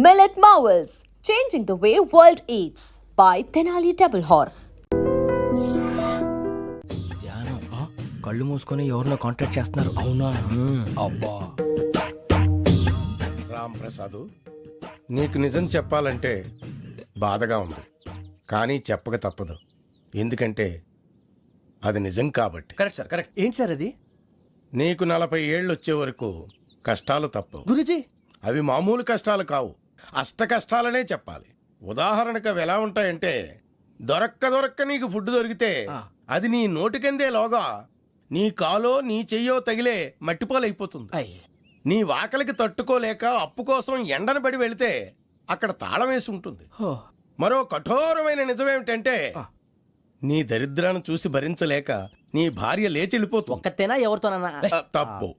Millet Marvels, changing the way world eats by Tenali Double Horse. ధ్యానం కళ్ళు మూసుకొని ఎవరినో కాంటాక్ట్ చేస్తున్నారు. అవునా? అబ్బా రామ్ ప్రసాద్, నీకు నిజం చెప్పాలంటే బాధగా ఉంది, కానీ చెప్పక తప్పదు. ఎందుకంటే అది నిజం కాబట్టి. Correct sir, correct. ఏంటి సార్ అది? నీకు 40 ఏళ్ళు వచ్చే వరకు కష్టాలు తప్పవు. గురూజీ, అవి మామూలు కష్టాలు కావు, అష్ట కష్టాలనే చెప్పాలి. ఉదాహరణకు అవి ఎలా ఉంటాయంటే, దొరక్క నీకు ఫుడ్ దొరికితే అది నీ నోటికందే లోగా నీ కాలో నీ చెయ్యో తగిలే మట్టిపాలైపోతుంది. నీ వాకలికి తట్టుకోలేక అప్పు కోసం ఎండను పడి వెళితే అక్కడ తాళం వేసి ఉంటుంది. మరో కఠోరమైన నిజమేమిటంటే, నీ దరిద్రాన్ని చూసి భరించలేక నీ భార్య లేచి వెళ్ళిపోతుంది. ఒక్కతేనా ఎవరితోనన్నా? తప్పు.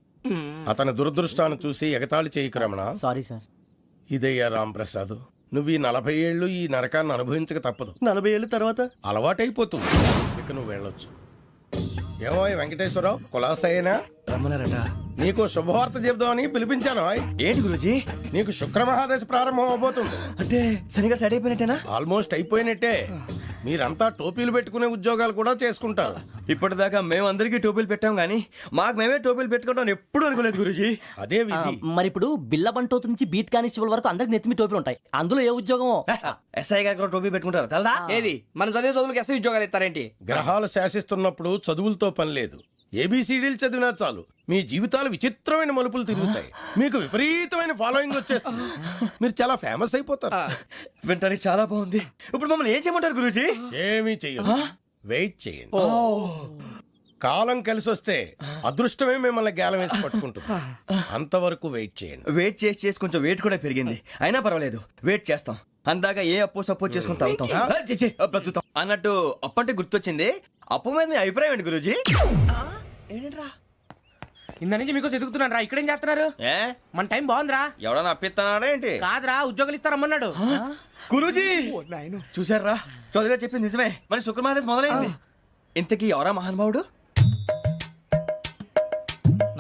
అతని దురదృష్టాన్ని చూసి ఎగతాళి చేయకు రమణ. Sorry sir. ఇదయ్యా రాంప్రసాద్, నువ్వు ఈ 40 ఏళ్ళు ఈ నరకాన్ని అనుభవించక తప్పదు. 40 ఏళ్ళ తర్వాత అలవాటైపోతుంది. ఇక నువ్వు వెళ్ళొచ్చు. ఏమో వెంకటేశ్వరరావు, కులాసైనా రమ్మన్నారట. నీకు శుభవార్త చెబుదామని పిలిపించాను. ఏంటి గురూజీ? నీకు శుక్రమహాదశ ప్రారంభం అవబోతుంది. అంటే సరిగా సెట్ అయిపోయినట్టేనా? ఆల్మోస్ట్ అయిపోయినట్టే. మీరంతా టోపీలు పెట్టుకునే ఉద్యోగాలు కూడా చేసుకుంటారు. ఇప్పటిదాకా మేమందరికీ టోపీలు పెట్టాం గానీ మాకు మేమే టోపీలు పెట్టుకుంటాం ఎప్పుడు అనుకోలేదు గురూజీ. అదే విధి. మరి ఇప్పుడు బిల్ల బంటోతు నుంచి బీట్ కానిస్టేబుల్ వరకు అందరికి నెత్తిమి టోపీలు ఉంటాయి. అందులో ఏ ఉద్యోగం? ఎస్ఐ గారు కూడా టోపీ పెట్టుకుంటారు తెలదా? ఏది మన చదివే చదువులకు ఎస్ఐ ఉద్యోగాలు ఇస్తారేంటి? గ్రహాలు శాసిస్తున్నప్పుడు చదువులతో పని లేదు. ఏబిసిడీలు చదివినా చాలు మీ జీవితాలు విచిత్రమైన మలుపులు తిరుగుతాయి. మీకు విపరీతమైన ఫాలోయింగ్ వచ్చేస్తుంది. మీరు చాలా ఫేమస్ అయిపోతారు. వింటానికి చాలా బాగుంది. ఇప్పుడు మమ్మల్ని ఏం చేయమంటారు గురూజీ? ఏమీ చెయ్యదు, వెయిట్ చేయండి. కాలం కలిసి వస్తే అదృష్టమే మిమ్మల్ని గేలం వేసి పట్టుకుంటుంది. అంతవరకు వెయిట్ చేయండి. వెయిట్ చేసి కొంచెం వెయిట్ కూడా పెరిగింది. అయినా పర్వాలేదు, వెయిట్ చేస్తాం. అందాక ఏ అప్పు సపోర్ట్ చేసుకుని తాగుతాం, బ్రతుకుతాం అన్నట్టు. అప్పు అంటే గుర్తొచ్చింది. అప్పు మీద మీ అభిప్రాయం ఏంటి గురూజీ? ఏంటరా ఇంత నుంచి మీకు ఎదుగుతున్నాను రా. ఇక్కడేం చేస్తున్నారు? మన టైం బాగుందిరా. ఎవడన్నా అప్పిస్తున్నాడా ఏంటి? కాదురా, ఉద్యోగాలు ఇస్తారమ్మన్నాడు గురూజీ. చూసారా, చౌదరిగా చెప్పింది నిజమే. మరి శుక్రమహాదేశ్ మొదలైంది. ఇంతకీ ఎవరా మహానుభావుడు?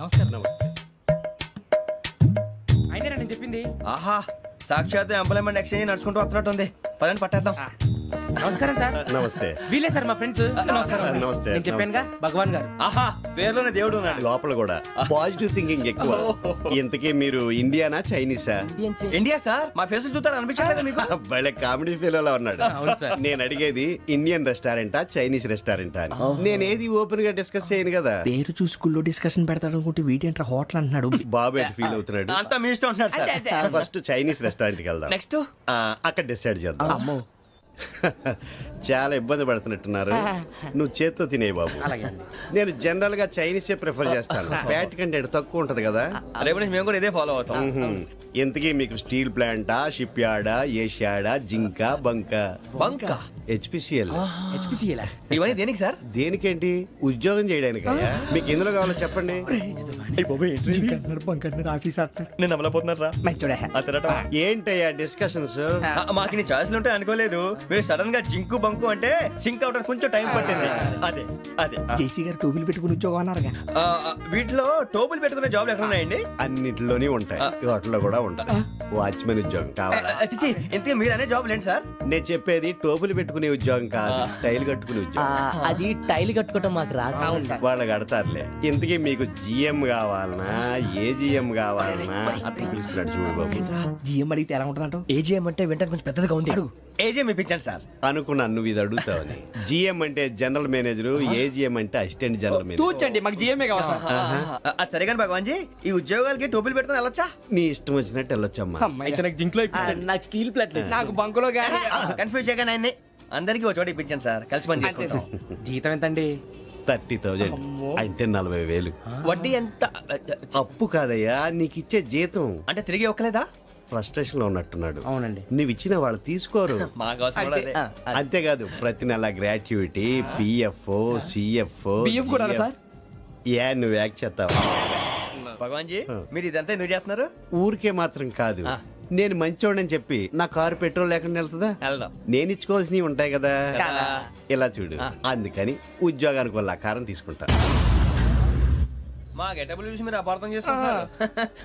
నమస్కారం. అయినా నేను చెప్పింది. ఆహా, సాక్షాత్ ఎంప్లాయ్మెంట్ ఎక్స్చేంజ్ నడుచుకుంటూ వస్తున్నట్టు ఉంది. పదండి పట్టేద్దాం. నమస్కారం సార్. నమస్తే. వీలే సార్ మా ఫ్రెండ్స్. నమస్తే. నేను చెప్పానుగా, భగవాన్ గారు. ఆహా, పేర్లోనే దేవుడు ఉన్నాడు. లోపల కూడా పాజిటివ్ థింకింగ్ ఎక్కువ. ఇంతకీ మీరు ఇండియానా చైనీసా? India sir. మా ఫేస్ చూస్తారు అనిపించలేదు మీకు? భలే కామెడీ ఫీల్ ఉన్నాడు. అవును సార్. నేను అడిగేది ఇండియన్ రెస్టారెంటా చైనీస్ రెస్టారెంటా అని. నేనేది ఓపెన్ గా డిస్కస్ చేయను కదా. పేరు చూసుకుల్లో డిస్కషన్ పెడతాడు అనుకుంటే వీటేంట్రా హోటల్ అంటున్నాడు. బాబు ఎట్ ఫీల్ అవుతున్నాడు. అంతా మీ ఇష్టం ఉంటున్నాడు సార్. ఫస్ట్ చైనీస్ రెస్టారెంట్ కి వెళ్దాం. నెక్స్ట్ అక్కడ డిసైడ్ చేద్దాం. చాలా ఇబ్బంది పడుతున్నట్టున్నారు. నువ్వు చేత్తో తినే బాబు. నేను జనరల్ గా చైనీసే ప్రిఫర్ చేస్తాను. ఫ్యాట్ కంటెంట్ తక్కువ ఉంటది కదా. రేపు నుంచి మేము కూడా ఇదే ఫాలో అవుతాం. ఇంతకీ మీకు స్టీల్ ప్లాంటా, షిప్ యార్డా, ఏషియాడా, జింక, బంకా? బంకా, హెచ్పిసిఎల్. ఇవన్నీ దేనికి సార్? దేనికేంటి? ఉద్యోగం చేయడానికి. మీకు ఎందులో కావాలో చెప్పండి. నేను అమలపోతున్నారా? ఏంటయ్యా డిస్కషన్స్? మాకు నీ ఛాయిస్లు ఉంటాయి అనుకోలేదు. మీరు సడన్ గా జింకు బంకు అంటే సింక్ అవడానికి కొంచెం టైం పట్టింది. అదే అదే జేసీ గారు టోపీలు పెట్టుకుని ఉద్యోగం అన్నారుగా. వీటిలో టోపులు పెట్టుకునే జాబ్లు ఎక్కడ ఉన్నాయండి? అన్నిటిలోనే ఉంటాయి, వాటిలో కూడా ఉంటాయి. వాచ్మెన్ ఉద్యోగం కావాలా? ఇంతకీ మీరు అనే జాబ్ ఏంటి సార్? నేను చెప్పేది టోపులు పెట్టుకునే ఉద్యోగం కాదు, టైల్ కట్టుకునే ఉద్యోగం. అది టైల్ కట్టుకోవటం మాకు రాదు. వాళ్ళు కడతారులే. ఇంతకీ మీకు జిఎం కావాలనా, ఏ జిఎం కావాలనా? అట్లా పిలుస్తున్నాడు చూడు బాబు. జిఎం అడిగితే ఎలా ఉంటుందంట? ఏజీఎం అంటే వింటానికి కొంచెం పెద్దగా ఉంది. ఏజీఎం ఇప్పించండి సార్. అనుకున్నాను నువ్వు ఇది అడుగుతావని. జిఎం అంటే జనరల్ మేనేజర్, ఏజిఎం అంటే అసిస్టెంట్ జనరల్ మేనేజర్. తూచండి, మాకు జిఎంఏ కావాలి సార్. అది సరే కానీ భగవాన్ జీ, ఈ ఉద్యోగాలకి టోపీలు పెట్టుకుని వెళ్ళొచ్చా? నీ ఇష్టం వచ్చినట్టు వెళ్ళొచ్చమ్మా. అయితే నాకు జింక్ లో నాకు స్టీల్ ప్లేట్ నాకు బంకులో గానీ. కన్ఫ్యూజ్ చేయగానే ఆయన్ని అందరికీ ఒక చోట ఇప్పించండి సార్. కలిసి పని చేసుకుంటాం. జీతం ఎంతండి? 30,000 అంటే 40,000. వడ్డీ ఎంత? అప్పు కాదయ్యా, నీకు ఇచ్చే జీతం. అంటే తిరిగి ఒక్కలేదా? ఫ్రస్ట్రేషన్ లో ఉన్నట్టున్నాడు. అవునండి. నువ్వు ఇచ్చిన వాళ్ళు తీసుకోరు. మాకు అవసరం కూడా అదే. అంతేకాదు ప్రతి నెల గ్రాట్యుటీ, పిఎఫ్, సిఎఫ్. బియ్యం కూడా సార్? ఏ నువ్వు యాక్ట్ చేస్తావా? భగవాన్ జీ, మీరు ఇదంతా ఎందుకు చేస్తున్నారు? ఊరికే మాత్రం కాదు, నేను మంచోడని చెప్పి నా కారు పెట్రోల్ లేకుండా వెళ్తుందా? వెళ్దాం. నేను ఇచ్చుకోవాల్సినవి ఉంటాయి కదా. కదా. ఇలా చూడు, అందుకని ఉద్యోగానికి వాళ్ళ ఆకారం తీసుకుంటా. మా గెటబుల్ చూసి మీరు అపార్థం చేసుకుంటున్నారు.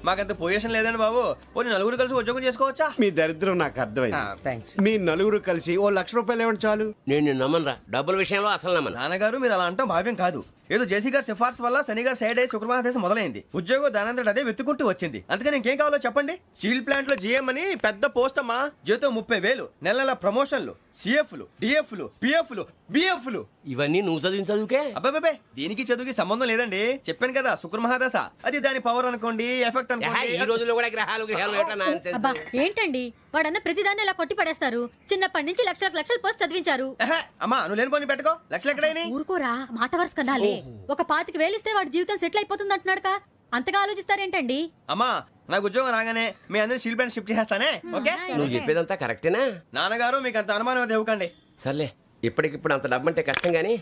మాకంత పొజిషన్ లేదండి బాబు. పోనీ నలుగురు కలిసి ఉద్యోగం చేసుకోవచ్చా? మీ దరిద్రం నాకు అర్థమైంది. థ్యాంక్స్. మీ నలుగురు కలిసి ఓ ₹1,00,000 ఇవ్వండి చాలు. నేను నమ్మనరా, డబ్బుల విషయంలో అసలు నమ్మను. నాన్నగారు మీరు అలా అంటాం భావ్యం కాదు. ఏదో జేసీ గారి సిఫార్సు వల్ల శని గారు సైడ్ అయ్యి శుక్రవారం మొదలైంది. ఉద్యోగం దానంతటి అదే వెతుకుంటూ వచ్చింది. అందుకని ఇంకేం కావాలో చెప్పండి. స్టీల్ ప్లాంట్ లో జీఎం అని పెద్ద పోస్ట్ అమ్మా. జీతం 30,000, నెల నెల ప్రమోషన్లు, సిఎఫ్లు, డిఎఫ్లు, పిఎఫ్లు, బిఎఫ్లు. ఇవన్నీ నువ్వు చదివిన చదువుకే. అబ్బాబే దీనికి చదువుకి సంబంధం లేదండి. చెప్పాను కదా శుక్ర మహాదశ. అది దాని పవర్ అనుకోండి, ఎఫెక్ట్ ఈ అనుకోండి. రోజుల్లో కూడా గ్రహాలు ఏటా nonsense. అబ్బా ఏంటండి వాడన్న ప్రతిదాన్ని ఇలా కొట్టి పడేస్తారు. చిన్నప్పటి నుంచి లక్షలు పోస్ట్ చదివించారు. ఎహె, అమ్మా నువ్వు లేని పోనీ పెట్టుకో. లక్షలు ఎక్కడైనా ఊరుకోరా, మాట వరుస కదాలే. ఒక 25,000 ఇస్తే వాడి జీవితం సెటిల్ అయిపోతుంది అంటున్నాడుక. అంతగా ఆలోచిస్తారేంటండి? అమ్మా నాకు ఉద్యోగం రాగానే మీ అందరినీ స్టీల్ ప్లాంట్ షిఫ్ట్ చేస్తానే. ఓకే నువ్వు చెప్పేదంతా కరెక్టేనా? నాన్నగారు మీకు అంత అనుమానం అయితే ఇవ్వకండి. సర్లే, ఇప్పటికిప్పుడు అంత డబ్బు అంటే కష్టం గానీ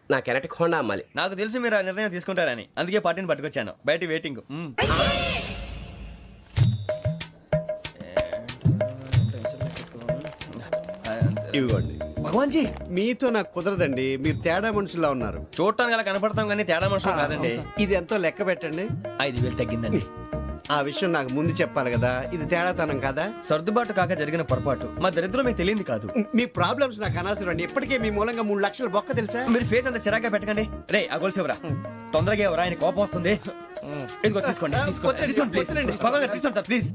నా కెనటిక్ హోండా అమ్మాలి. నాకు తెలుసు మీరు ఆ నిర్ణయం తీసుకుంటారని, అందుకే పార్టీని పట్టుకొచ్చాను. బయట వెయిటింగ్. ఇవ్వండి. భగవాన్ జీ మీతో నాకు కుదరదండి. మీరు తేడా మనుషుల్లా ఉన్నారు. చూడటానికి అలా కనపడతాం కానీ తేడా మనుషులు కాదండి. ఇది ఎంతో లెక్క పెట్టండి. 5,000 తగ్గిందండి. ఆ విషయం నాకు ముందు చెప్పాలి కదా. ఇది తేడాతనం కదా. సర్దుబాటు కాక జరిగిన పొరపాటు. మా దరిద్రం మీకు తెలియంది కాదు. మీ ప్రాబ్లమ్స్ నాకు అనవసరం అండి. ఇప్పటికే మీ మూలంగా 3 లక్షలు బొక్క తెలుసా. మీరు ఫేస్ అంత చిరాగ్గా పెట్టకండి. రే ఆ గొలుసేవరా, తొందరగా ఎవరా, ఆయన కోపం వస్తుంది. ఇదిగో తీసుకోండి. తీసుకోండి ప్లీజ్. భగవాన్ గారు తీసుకోండి సార్ ప్లీజ్.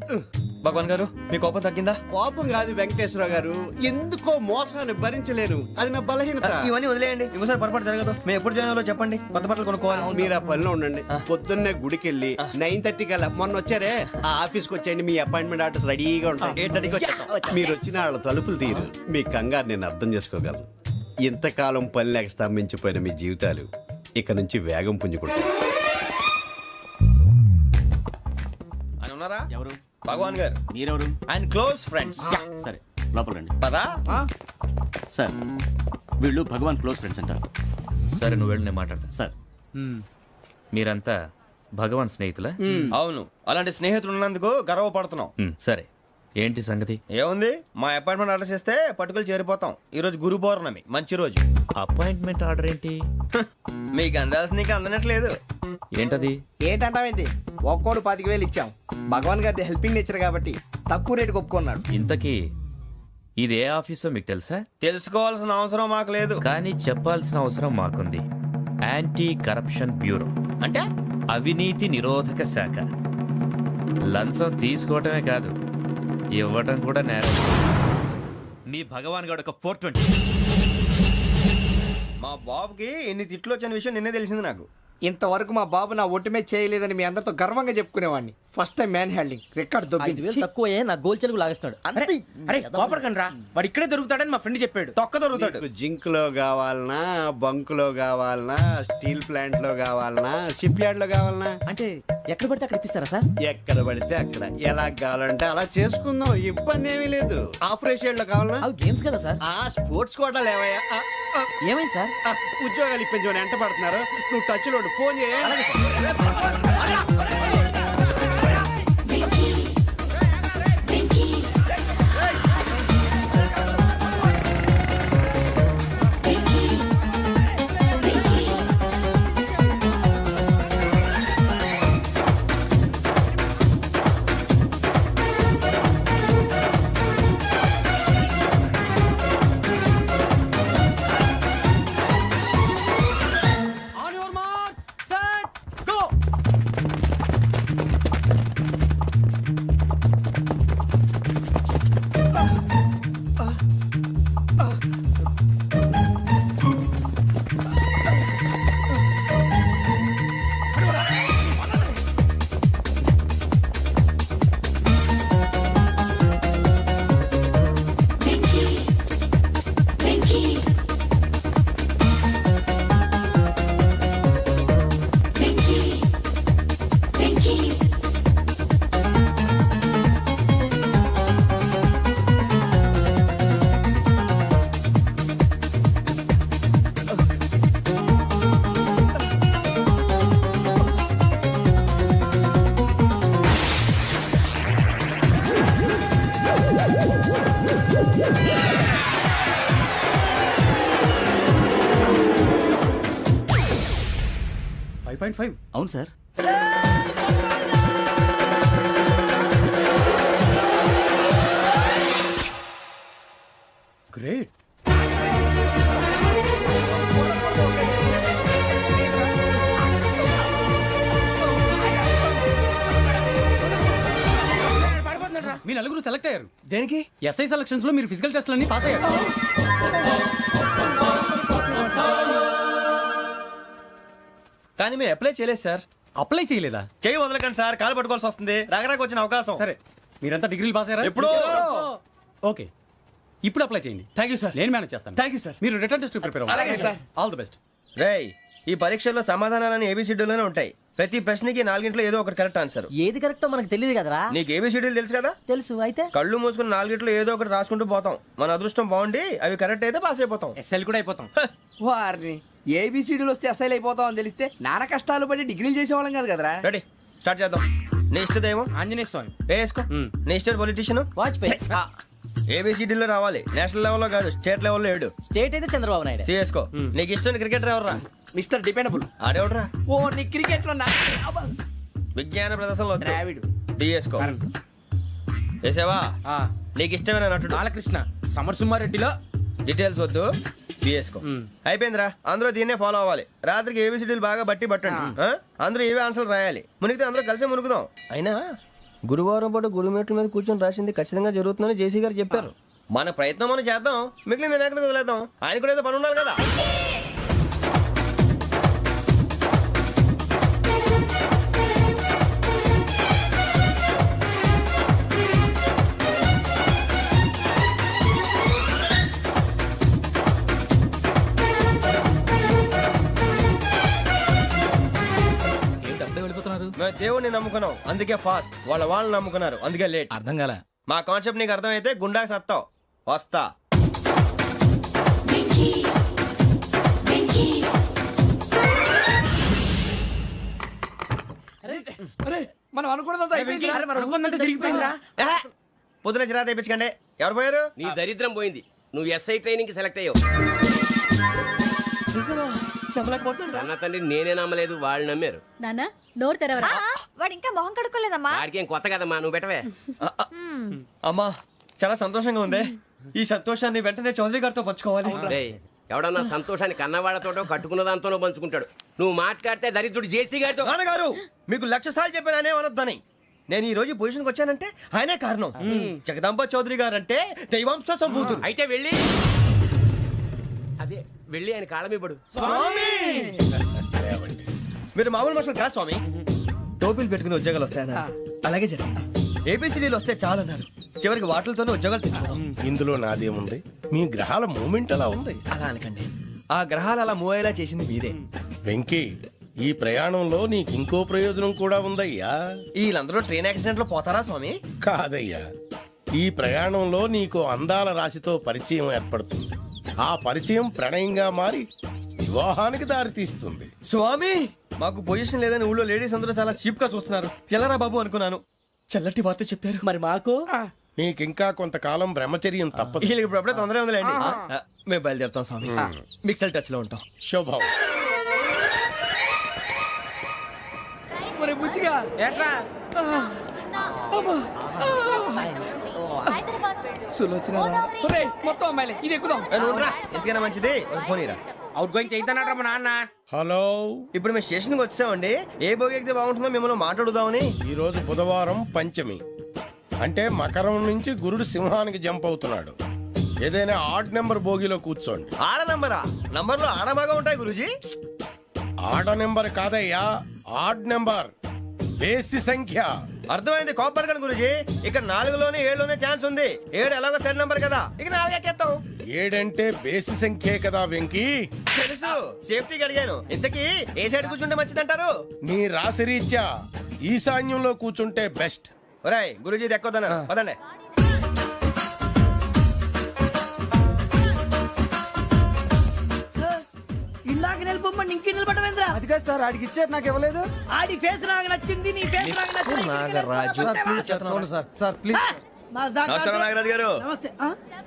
భగవాన్ గారు మీ కోపం తగ్గిందా? కోపం కాదు వెంకటేశ్వర గారు, ఎందుకో మోసాన్ని భరించలేను. అది నా బలహీనత. ఇవన్నీ వదిలేయండి. ఇంకోసారి పొరపాటు జరగదు. మేము ఎప్పుడు జాయిన్ అవ్వాలో చెప్పండి. కొత్త బట్టలు కొనుక్కోవాలి. మీరు ఆ పనిలో ఉండండి. పొద్దున్నే గుడికి వెళ్ళి 9:30 కల్లా, మొన్న వచ్చారే ఆ ఆఫీస్కి వచ్చేయండి. మీ అపాయింట్మెంట్ ఆర్డర్స్ రెడీగా ఉంటాయి. 8:30కి వచ్చేస్తాం. మీరు వచ్చిన వాళ్ళ తలుపులు తీరు. మీ కంగారు నేను అర్థం చేసుకోగలను. ఇంతకాలం పని లేక స్తంభించిపోయిన మీ జీవితాలు ఇక నుంచి వేగం పుంజుకుంటాయి. ఆయన ఉన్నారా? ఎవరు? భగవాన్ గారు. మీరెవరు? ఆయన క్లోజ్ ఫ్రెండ్స్. సరే లోపల రండి. పదా సార్ వీళ్ళు భగవాన్ క్లోజ్ ఫ్రెండ్స్ అంటారు. సరే నువ్వు వెళ్ళి నేను మాట్లాడతా. సార్ మీరంతా భగవాన్ స్నేహితులా? అవును, అలాంటి స్నేహితులు ఉన్నందుకు గర్వపడుతున్నాం. సరే ఏంటి సంగతి? ఏముంది, మా అపాయింట్మెంట్ ఆర్డర్ చేస్తే పట్టుకులు చేరిపోతాం. ఈ రోజు గురు పౌర్ణమి, మంచి రోజు. అపాయింట్మెంట్ ఆర్డర్ ఏంటి? మీకు అందాల్సిన నీకు అందనట్లేదు. ఏంటది? ఏంటంటావేంటి? ఒక్కోడు 25,000 ఇచ్చాం. భగవాన్ గారి హెల్పింగ్ నేచర్ కాబట్టి తక్కువ రేటుకి ఒప్పుకున్నాడు. ఇంతకీ ఇది ఏ ఆఫీసో మీకు తెలుసా? తెలుసుకోవాల్సిన అవసరం మాకు లేదు. కానీ చెప్పాల్సిన అవసరం మాకుంది. యాంటీ కరప్షన్ బ్యూరో అంటే అవినీతి నిరోధక శాఖ. లంచం తీసుకోవటమే కాదు, ఇవ్వటం కూడా నేరం. మీ భగవాన్ గారు ఒక 420. మా బాబుకి ఎన్ని తిట్లు వచ్చిన విషయం నిన్నే తెలిసింది నాకు. ఇంతవరకు మా బాబు నా ఒట్టుమే చేయలేదని మీ అందరితో గర్వంగా చెప్పుకునేవాడిని. First time man handing record 5,000 తక్కువే నా గోల్ చెలుగు లాగేస్తున్నాడు. అరే కోపడకండి రా, వాడు ఇక్కడే దొరుకుతాడని మా ఫ్రెండ్ చెప్పాడు. తొక్క దొరుకుతాడు. మీకు జింక్ లో కావాలనా, బంక్ లో కావాలనా, స్టీల్ ప్లాంట్ లో కావాలనా, షిప్ యార్డ్ లో కావాలనా? అంటే ఎక్కడ పడితే అక్కడ ఇప్పిస్తారా సార్? ఎక్కడ పడితే అక్కడ, ఎలా కావాలంటే అలా చేసుకుందాం. ఇబ్బంది ఏమీ లేదు. ఆపరేషన్ లో కావాలనా? అవి గేమ్స్ కదా సార్. ఆ స్పోర్ట్స్ కోటా లేవయ్యా. ఏమైంది సార్? ఉద్యోగాలు ఇప్పించమని ఎంట పడుతున్నారు. నువ్వు టచ్ లో ఫోన్ చేయ. 9.5. అవును సార్. గ్రేట్. మీ నలుగురు సెలెక్ట్ అయ్యారు. దేనికి? ఎస్ఐ సెలక్షన్స్ లో మీరు ఫిజికల్ టెస్ట్ అన్ని పాస్ అయ్యారు. కానీ మేము అప్లై చేయలేదు సార్. అప్లై చేయలేదా? చేయి వదలకండి సార్, కాలు పట్టుకోవాల్సి వస్తుంది. రాగరాకు వచ్చిన అవకాశం. సరే, మీరంతా డిగ్రీలు పాస్ అయ్యారా? ఎప్పుడో. ఓకే, ఇప్పుడు అప్లై చేయండి. Thank you sir. నేను మేనేజ్ చేస్తాను. Thank you sir. మీరు రిటర్న్ టెస్ట్ ప్రిపేర్ అలాగే అవ్వండి. సార్. All the best. రేయ్, ఈ పరీక్షల్లో సమాధానాలని ఏబిసిడ్యూల్లోనే ఉంటాయి. ప్రతి ప్రశ్నకి 4 ఏదో ఒకటి కరెక్ట్ ఆన్సర్. ఏది కరెక్టో మనకు తెలియదు కదరా. నీకు ఏబిసిడ్యూల్ తెలుసు కదా? తెలుసు. అయితే కళ్ళు మూసుకుని 4 ఏదో ఒకటి రాసుకుంటూ పోతాం. మన అదృష్టం బాగుండి అవి కరెక్ట్ అయితే పాస్ అయిపోతాం. ఎస్ఎల్ కూడా అయిపోతాం. వారిని ఏబిసిడీలు వస్తే ఎస్ఐలు అయిపోతాం అని తెలిస్తే నాన్న కష్టాలు పడి డిగ్రీలు చేసేవాళ్ళం కాదు కదరా. రెడీ, స్టార్ట్ చేద్దాం. నీ ఇష్టదేమో ఆంజనేయ స్వామి. వేసుకో. నీ ఇష్ట పొలిటీషియన్ వాజ్పేయి. ఏబిసిడీలో రావాలి. నేషనల్ లెవెల్లో కాదు, స్టేట్ లెవెల్లో 7. స్టేట్ అయితే చంద్రబాబు నాయుడు. సిఎస్కో. నీకు ఇష్టం క్రికెటర్ ఎవర్రా? Mister dependable. ఆడేవడరా? ఓ నీ క్రికెట్ లో విజ్ఞాన ప్రదర్శనలో ద్రావిడు. డిఎస్కో. వేసావా? నీకు ఇష్టమైన నటుడు? బాలకృష్ణ. సమర్ సుమారెడ్డిలో డీటెయిల్స్ వద్దు, బిఎస్కో. అయిపోయిందిరా. అందరూ దీన్నే ఫాలో అవ్వాలి. రాత్రికి ఏబిసిడీలు బాగా బట్టి పట్టండి. అందరూ ఏవే ఆన్సర్లు రాయాలి. మునిగితే అందరూ కలిసి మునుగుదాం. అయినా గురువారం పాటు గురుమేట్ల మీద కూర్చొని రాసింది ఖచ్చితంగా జరుగుతుందని జేసీ గారు చెప్పారు. మన ప్రయత్నం మనం చేద్దాం, మిగిలింది ఎక్కడికి వదిలేద్దాం. ఆయన కూడా ఏదో పని ఉండాలి కదా. మేము దేవుడిని నమ్ముకున్నాం, అందుకే ఫాస్ట్. వాళ్ళని నమ్ముకున్నారు, అందుకే లేట్. అర్థం కాల. మా కాన్సెప్ట్ నీకు అర్థమైతే గుండాకి సత్తావు. వస్తా. మనం అనుకున్నదంతా జరిగిపోయిందిరా. పొద్దున చిరా తెప్పించకండి. ఎవరు పోయారు? నీ దరిద్రం పోయింది. నువ్వు ఎస్ఐ ట్రైనింగ్ కి సెలెక్ట్ అయ్యావు. అన్న తండ్రి నేనే నమ్మలేదు, వాళ్ళు నమ్మారు. నాన్న నోరు తెరవరా. వాడు ఇంకా మొహం కడుక్కోలేదమ్మా. వాడికి ఏం కొత్త కదమ్మా, నువ్వు పెట్టవే. అమ్మా, చాలా సంతోషంగా ఉంది. ఈ సంతోషాన్ని వెంటనే చౌదరి గారితో పంచుకోవాలి. రేయ్, ఎవడన్నా సంతోషాన్ని కన్నవాళ్లతోటో కట్టుకున్న దాంతోనో పంచుకుంటాడు. నువ్వు మాట్లాడితే దరిద్రుడు జేసీ గారితో. నాన్నగారు, మీకు 1,00,000 సార్లు చెప్పానే అనొద్దని. నేను ఈ రోజు పొజిషన్కి వచ్చానంటే ఆయనే కారణం. జగదాంబ చౌదరి గారు అంటే దైవాంశ సంభూతుడు. అయితే వెళ్ళి అదే వెళ్ళి ఆయన కాళ్ళమివ్వడు. మీరు మామూలు మనుషులు కాదు స్వామి. టోపీలు పెట్టుకుని ఉద్యోగాలు వస్తాయన్నారు, అలాగే జరిగింది. ఏబిసిడీలు వస్తే చాలన్నారు, చివరికి వాటిలతోనే ఉద్యోగాలు తెచ్చుకున్నాం. ఇందులో నాదేముంది? మీ గ్రహాల మూమెంట్ అలా ఉంది. అలా అనకండి, ఆ గ్రహాలు అలా మూవ్ అయ్యేలా చేసింది మీరే. వెంకీ, ఈ ప్రయాణంలో నీకు ఇంకో ప్రయోజనం కూడా ఉందయ్యా. వీళ్ళందరూ ట్రైన్ యాక్సిడెంట్ లో పోతారా స్వామి? కాదయ్యా, ఈ ప్రయాణంలో నీకు అందాల రాశితో పరిచయం ఏర్పడుతుంది. ఆ పరిచయం ప్రణయంగా మారి వివాహానికి దారితీస్తుంది. స్వామి, మాకు పొజిషన్ లేదని ఊళ్ళో లేడీస్ అందరూ చాలా చీప్ గా చూస్తున్నారు. ఎలారా బాబు అనుకున్నాను. చల్లటి వార్త చెప్పారు. మరి మాకు నీకింకా కొంతకాలం బ్రహ్మచర్యం తప్పదు. వీళ్ళకి ఇప్పుడు అప్పుడే తొందరగా ఉందిలేండి. మేము బయలుదేరుతాం స్వామి. మిక్సెల్ టచ్ లో ఉంటాం. శుభం. బుచ్చిగా ఏట్రా మొత్తం అమ్మాయిలే, ఇది ఎక్కుదాం. ఎందుకైనా మంచిది ఒక ఫోన్ ఇరా. అవుట్ గోయింగ్ చేద్దానట్రా మా నాన్న. హలో, ఇప్పుడు మేము స్టేషన్కి వచ్చామండి. ఏ బోగి ఎక్కితే బాగుంటుందో మిమ్మల్ని మాట్లాడుదామని. ఈరోజు బుధవారం పంచమి, అంటే మకరం నుంచి గురుడు సింహానికి జంప్ అవుతున్నాడు. ఏదైనా ఆడ్ నెంబర్ బోగిలో కూర్చోండి. ఆడ నంబరా? నంబర్లో ఆడ బాగా ఉంటాయి గురూజీ. ఆడ నెంబర్ కాదయ్యా, ఆడ్ నెంబర్, బేసి సంఖ్య. అర్థమైంది. కాపర్ కన్ గురూజీ, ఇక్కడ 4లోనే 7లోనే ఛాన్స్ ఉంది. 7 ఎలాగో సెడ్ నంబర్ కదా, ఇక 4 ఎక్కేస్తాం. 7 అంటే బేసి సంఖ్యే కదా వెంకీ. తెలుసు, సేఫ్టీకి అడిగాను. ఇంతకీ ఏ సైడ్ కూర్చుంటే మంచిదంటారు? నీ రాశి రీత్యా ఈశాన్యంలో కూర్చుంటే బెస్ట్. ఒరాయ్, గురూజీ దెక్కొద్దన్నారు, పదండి. ఇలాగ నిలబొమ్మని ఇంకే నిలబడమేంద్రా? అది కాదు సార్, ఆడికి ఇచ్చారు, నాకు ఇవ్వలేదు. ఆడి ఫేస్ నాకు నచ్చింది, నీ ఫేస్ నాకు నచ్చింది. Nagaraju, sir please. నమస్కారం నాగరాజు గారు. నమస్తే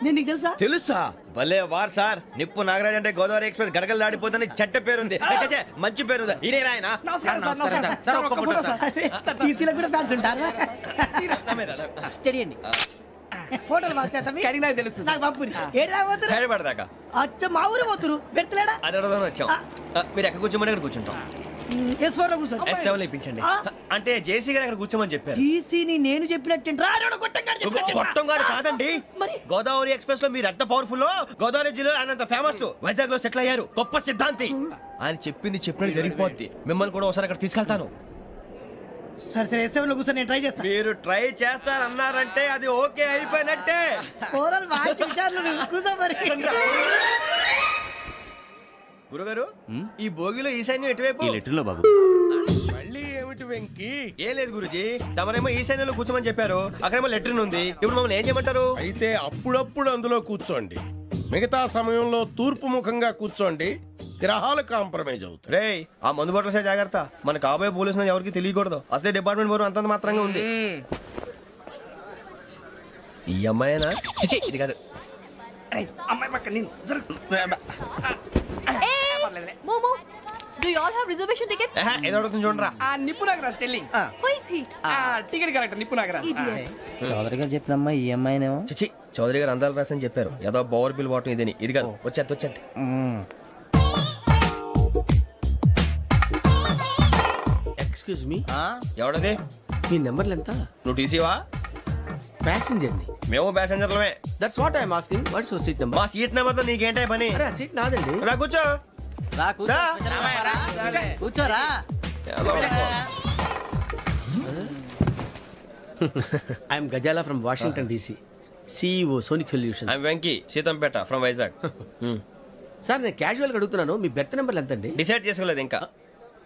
నేను నీకు తెలుసా? తెలుసా? భలే వార్ సార్. నిప్పు నాగరాజ్ అంటే గోదావరి ఎక్స్ప్రెస్ గడగలు దాడిపోతుంది చెట్ట పేరుంది. ఛే, మంచి పేరుంది. ఈయన ఆయన స్టడీ అండి. ఫోటోలు కడిగి నాకు తెలుసు నాకు పంపుని హైదరాబాద్ అచ్చ మా ఊరు పోతురు పెడతలేడా అది అడగదామని వచ్చాం. మీరు ఎక్కడ కూర్చోమని అక్కడ కూర్చుంటాం. S4 లో కూర్చో S7 ఇప్పించండి. అంటే జేసీ గారు అక్కడ కూర్చోమని చెప్పారు. టీసీని నేను చెప్పినట్టు గొట్టంగాడు కాదండి. మరి గోదావరి ఎక్స్ప్రెస్ లో మీరు ఎంత పవర్ఫుల్, గోదావరి జిల్లా ఆయన ఫేమస్, వైజాగ్ లో సెటిల్ అయ్యారు, గొప్ప సిద్ధాంతి. ఆయన చెప్పింది చెప్పినట్టు జరిగిపోద్ది. మిమ్మల్ని కూడా ఒకసారి అక్కడ తీసుకెళ్తాను. సరే సరే S7 లో కూర్చో, నేను ట్రై చేస్తాను. మీరు ట్రై చేస్తారన్నారంటే అది ఓకే అయిపోయినట్టే. గురుగారు, ఈ భోగిలో ఈశాన్యం ఎటువైపు? ఈ లెటర్లో బాబు. మళ్ళీ ఏమిటి వెంకీ? ఏం లేదు గురుజీ, తమరేమో ఈశాన్యంలో కూర్చోమని చెప్పారు, అక్కడేమో లెటర్ ఉంది. ఇప్పుడు మమ్మల్ని ఏం చేయమంటారు? అయితే అప్పుడప్పుడు అందులో కూర్చోండి, మిగతా సమయంలో తూర్పు ముఖంగా కూర్చోండి. గ్రహాలు కాంప్రమైజ్ అవుతాయి. రే, ఆ మందు బట్టలసే జాగ్రత్త. మన కాబోయే పోలీసులు ఎవరికి తెలియకూడదు. అసలే డిపార్ట్మెంట్ బోరు అంతంత మాత్రంగా ఉంది. ఈ అమ్మాయినా? చిచి, ఇది కాదు. అమ్మాయి పక్క నేను Momo, do you all have reservation tickets? ఏదో అడుగుతుంది చూడరా. నిప్పు Nagaraj telling Who is he? Ticket collector నిప్పు నాగరాజ్. Idiots. చౌదరి గారు చెప్పినమ్మా ఈ అమ్మాయినేమో. చిచి, చౌదరి గారు అందాలు రాసని చెప్పారు. ఏదో బోర్ బిల్ వాటం ఇదని. ఇది కాదు, వచ్చేది. Excuse me, ఎవడది? మీ నెంబర్లు ఎంత? నువ్వు టీసీవా? ప్యాసింజర్ ని. మేము ప్యాసెంజర్లమే. That's what I'm asking. What's your seat number? మా సీట్ నెంబర్ తో నీకేంటే పని? అరే ఆ సీట్ నాదండి. రా కూర్చో. రా. కూర్చోరా. I'm Ghazala from Washington DC, CEO Sonic Solution. I'm Venky, Seethampeta from Vizag. Sir నేను క్యాజువల్ గా అడుగుతున్నాను, మీ బెర్త్ నెంబర్లు ఎంత అండి? డిసైడ్ చేసుకోలేదు ఇంకా.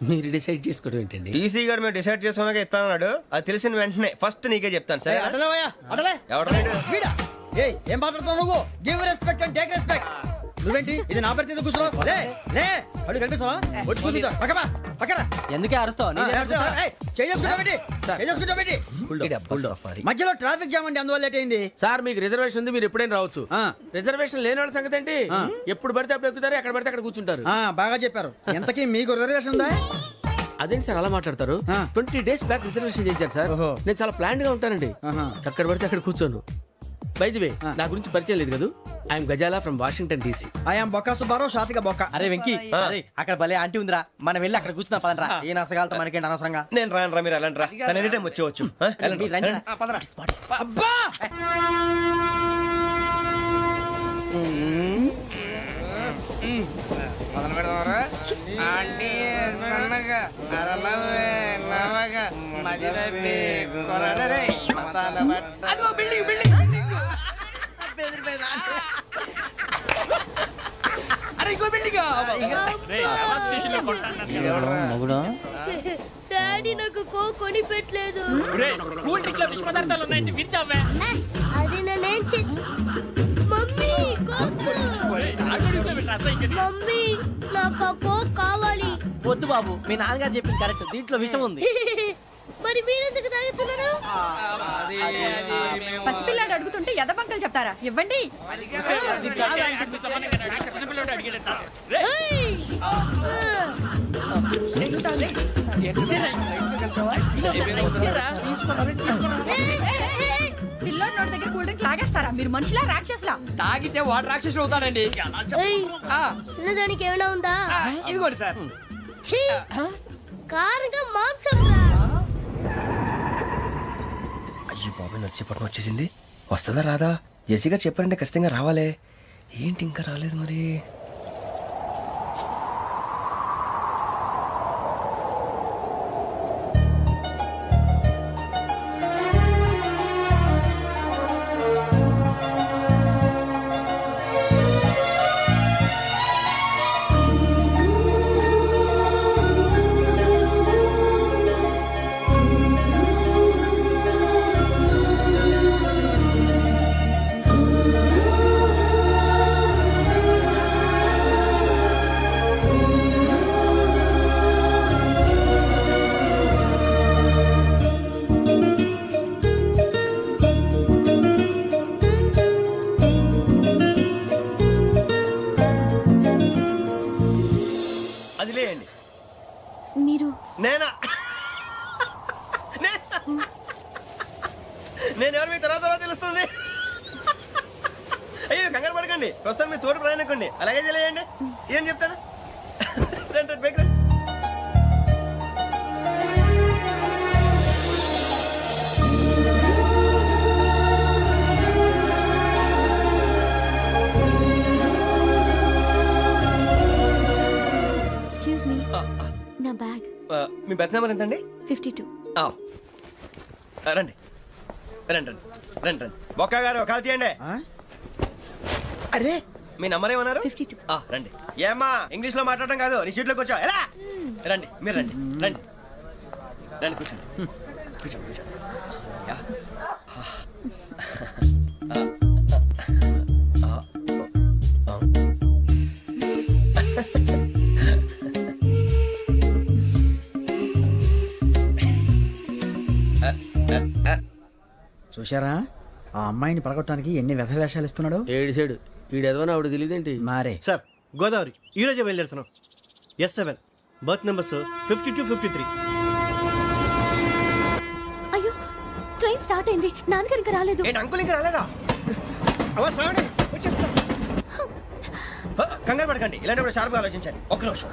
మీరు డిసైడ్ చేసుకోవడం ఏంటండి? టీసీ గారు మేము డిసైడ్ చేసుకున్నాక ఇస్తానన్నాడు. అది తెలిసిన వెంటనే ఫస్ట్ నీకే చెప్తాను. సరే? ఎవరు? ఏం మాట్లాడుతున్నావు నువ్వు? Give respect and take respect. నువ్వేంటి ఇది నా పరిస్థితి కూర్చున్నావు? లే అడుగు కనిపిస్తావా? వచ్చి కూర్చుంటా. పక్కరా. ఎందుకే అరుస్తావు? మధ్యలో ట్రాఫిక్ జామ్ అండి, అందువల్ల లేట్ అయింది. సార్ మీకు రిజర్వేషన్ ఉంది, మీరు ఎప్పుడైనా రావచ్చు. రిజర్వేషన్ లేని వాళ్ళ సంగతి ఏంటి? ఎప్పుడు పడితే అప్పుడు ఎక్కుతారు, ఎక్కడ పడితే అక్కడ కూర్చుంటారు. బాగా చెప్పారు. ఎంతకీ మీకు రిజర్వేషన్ ఉందా? అదేంటి సార్ అలా మాట్లాడతారు? 20 days బ్యాక్ రిజర్వేషన్ చేశారు సార్. నేను చాలా ప్లాన్డ్ గా ఉంటానండి, అక్కడ పడితే అక్కడ కూర్చోను. బై ది వే, నా గురించి పరిచయం లేదు కదా. I'm Ghazala from Washington DC. I'm Bokka Subbarao, షాతిక బొక్క. అరే వెంకీ, అక్కడ భలే ఆంటీ ఉందిరా, మనం వెళ్ళి అక్కడ కూర్చున్నా పదనరా. ఏ నసగాలతో మనకేంటి అనవసరంగా. నేను రాను రా, మీరు వెళ్ళండి రా. తన ఎనీ టైం వచ్చేవచ్చు. అబ్బా మొదలు పెడదామరా? ఆంటీ సన్నగా నరలవే నవగా మదిరపి కొరడరే మతాల బట్ట. అదిగో బిల్డింగ్ బిల్డింగ్. అరే ఇంకో బిల్డింగ్. మొగుడు డాడీ నాకు కోక్ కొని పెట్టలేదు. కూల్ డ్రింక్ లో విష పదార్థాలు ఉన్నాయంటే విరిచావే. అది నేనేం మమ్మీ కోక్. మమ్మీ నాకు కోక్ కావాలి. వద్దు బాబు, మీ నాన్నగారు చెప్పింది కరెక్ట్, దీంట్లో విషయం ఉంది. మరి మీరెందుకు తాగుతున్నారు? పసిపిల్లాడు అడుగుతుంటే ఎదబంకలు చెప్తారా? ఇవ్వండి. పిల్లోడి నోటి దగ్గర కూల్ డ్రింక్ లాగేస్తారా? మీరు మనుషులా రాక్షసులా? తాగితే వాడు రాక్షసుడు అవుతాడండి. తినడానికి ఏమైనా ఉందా? ఇదిగోండి సార్. కారంగా మాంసం. అయ్యో బాబాయ్, నడిచేపట్నం వచ్చేసింది. వస్తుందా రాదా? జెసి గారు చెప్పారంటే ఖచ్చితంగా రావాలే. ఏంటి ఇంకా రాలేదు మరి? తీసుకోండి. ప్రస్తుతం మీ తోటి ప్రయాణకండి. అలాగే తెలియండి. ఏం చెప్తాను రండి, రండి, బైక్ రండి. ఎక్స్క్యూజ్ మీ, నా బ్యాగ్. మీ బెత్ నెంబర్ ఎంతండి? 52. రండి రండి రండి రండి రండి. బొక్క గారు కాల్ తీయండి. అరే మీ నంబర్ ఏమన్నారు? 52. రండి. ఏమ్మా ఇంగ్లీష్ లో మాట్లాడడం కాదు, నీ సీట్లో కూర్చో. ఎలా రండి, మీరు రండి రండి రండి, కూర్చోండి కూర్చోండి కూర్చోండి. యా. చూశారా ఆ అమ్మాయిని పడగొట్టడానికి ఎన్ని వ్యధ వేషాలు ఇస్తున్నాడు. ఏడు ఈడెదవని ఆవిడ తెలియదేంటి మారే. సార్ గోదావరి ఈ రోజే బయలుదేరుతున్నాం. S7 berth numbers 52, 53. అయ్యో, ట్రైన్ స్టార్ట్ అయింది. నాన్నగారు ఇంకా రాలేదు. ఏంటి అంకుల్ ఇంకా రాలేదా? కంగారు పడకండి, ఇలాంటప్పుడు షార్ప్గా ఆలోచించండి. ఒక్క నిమిషం.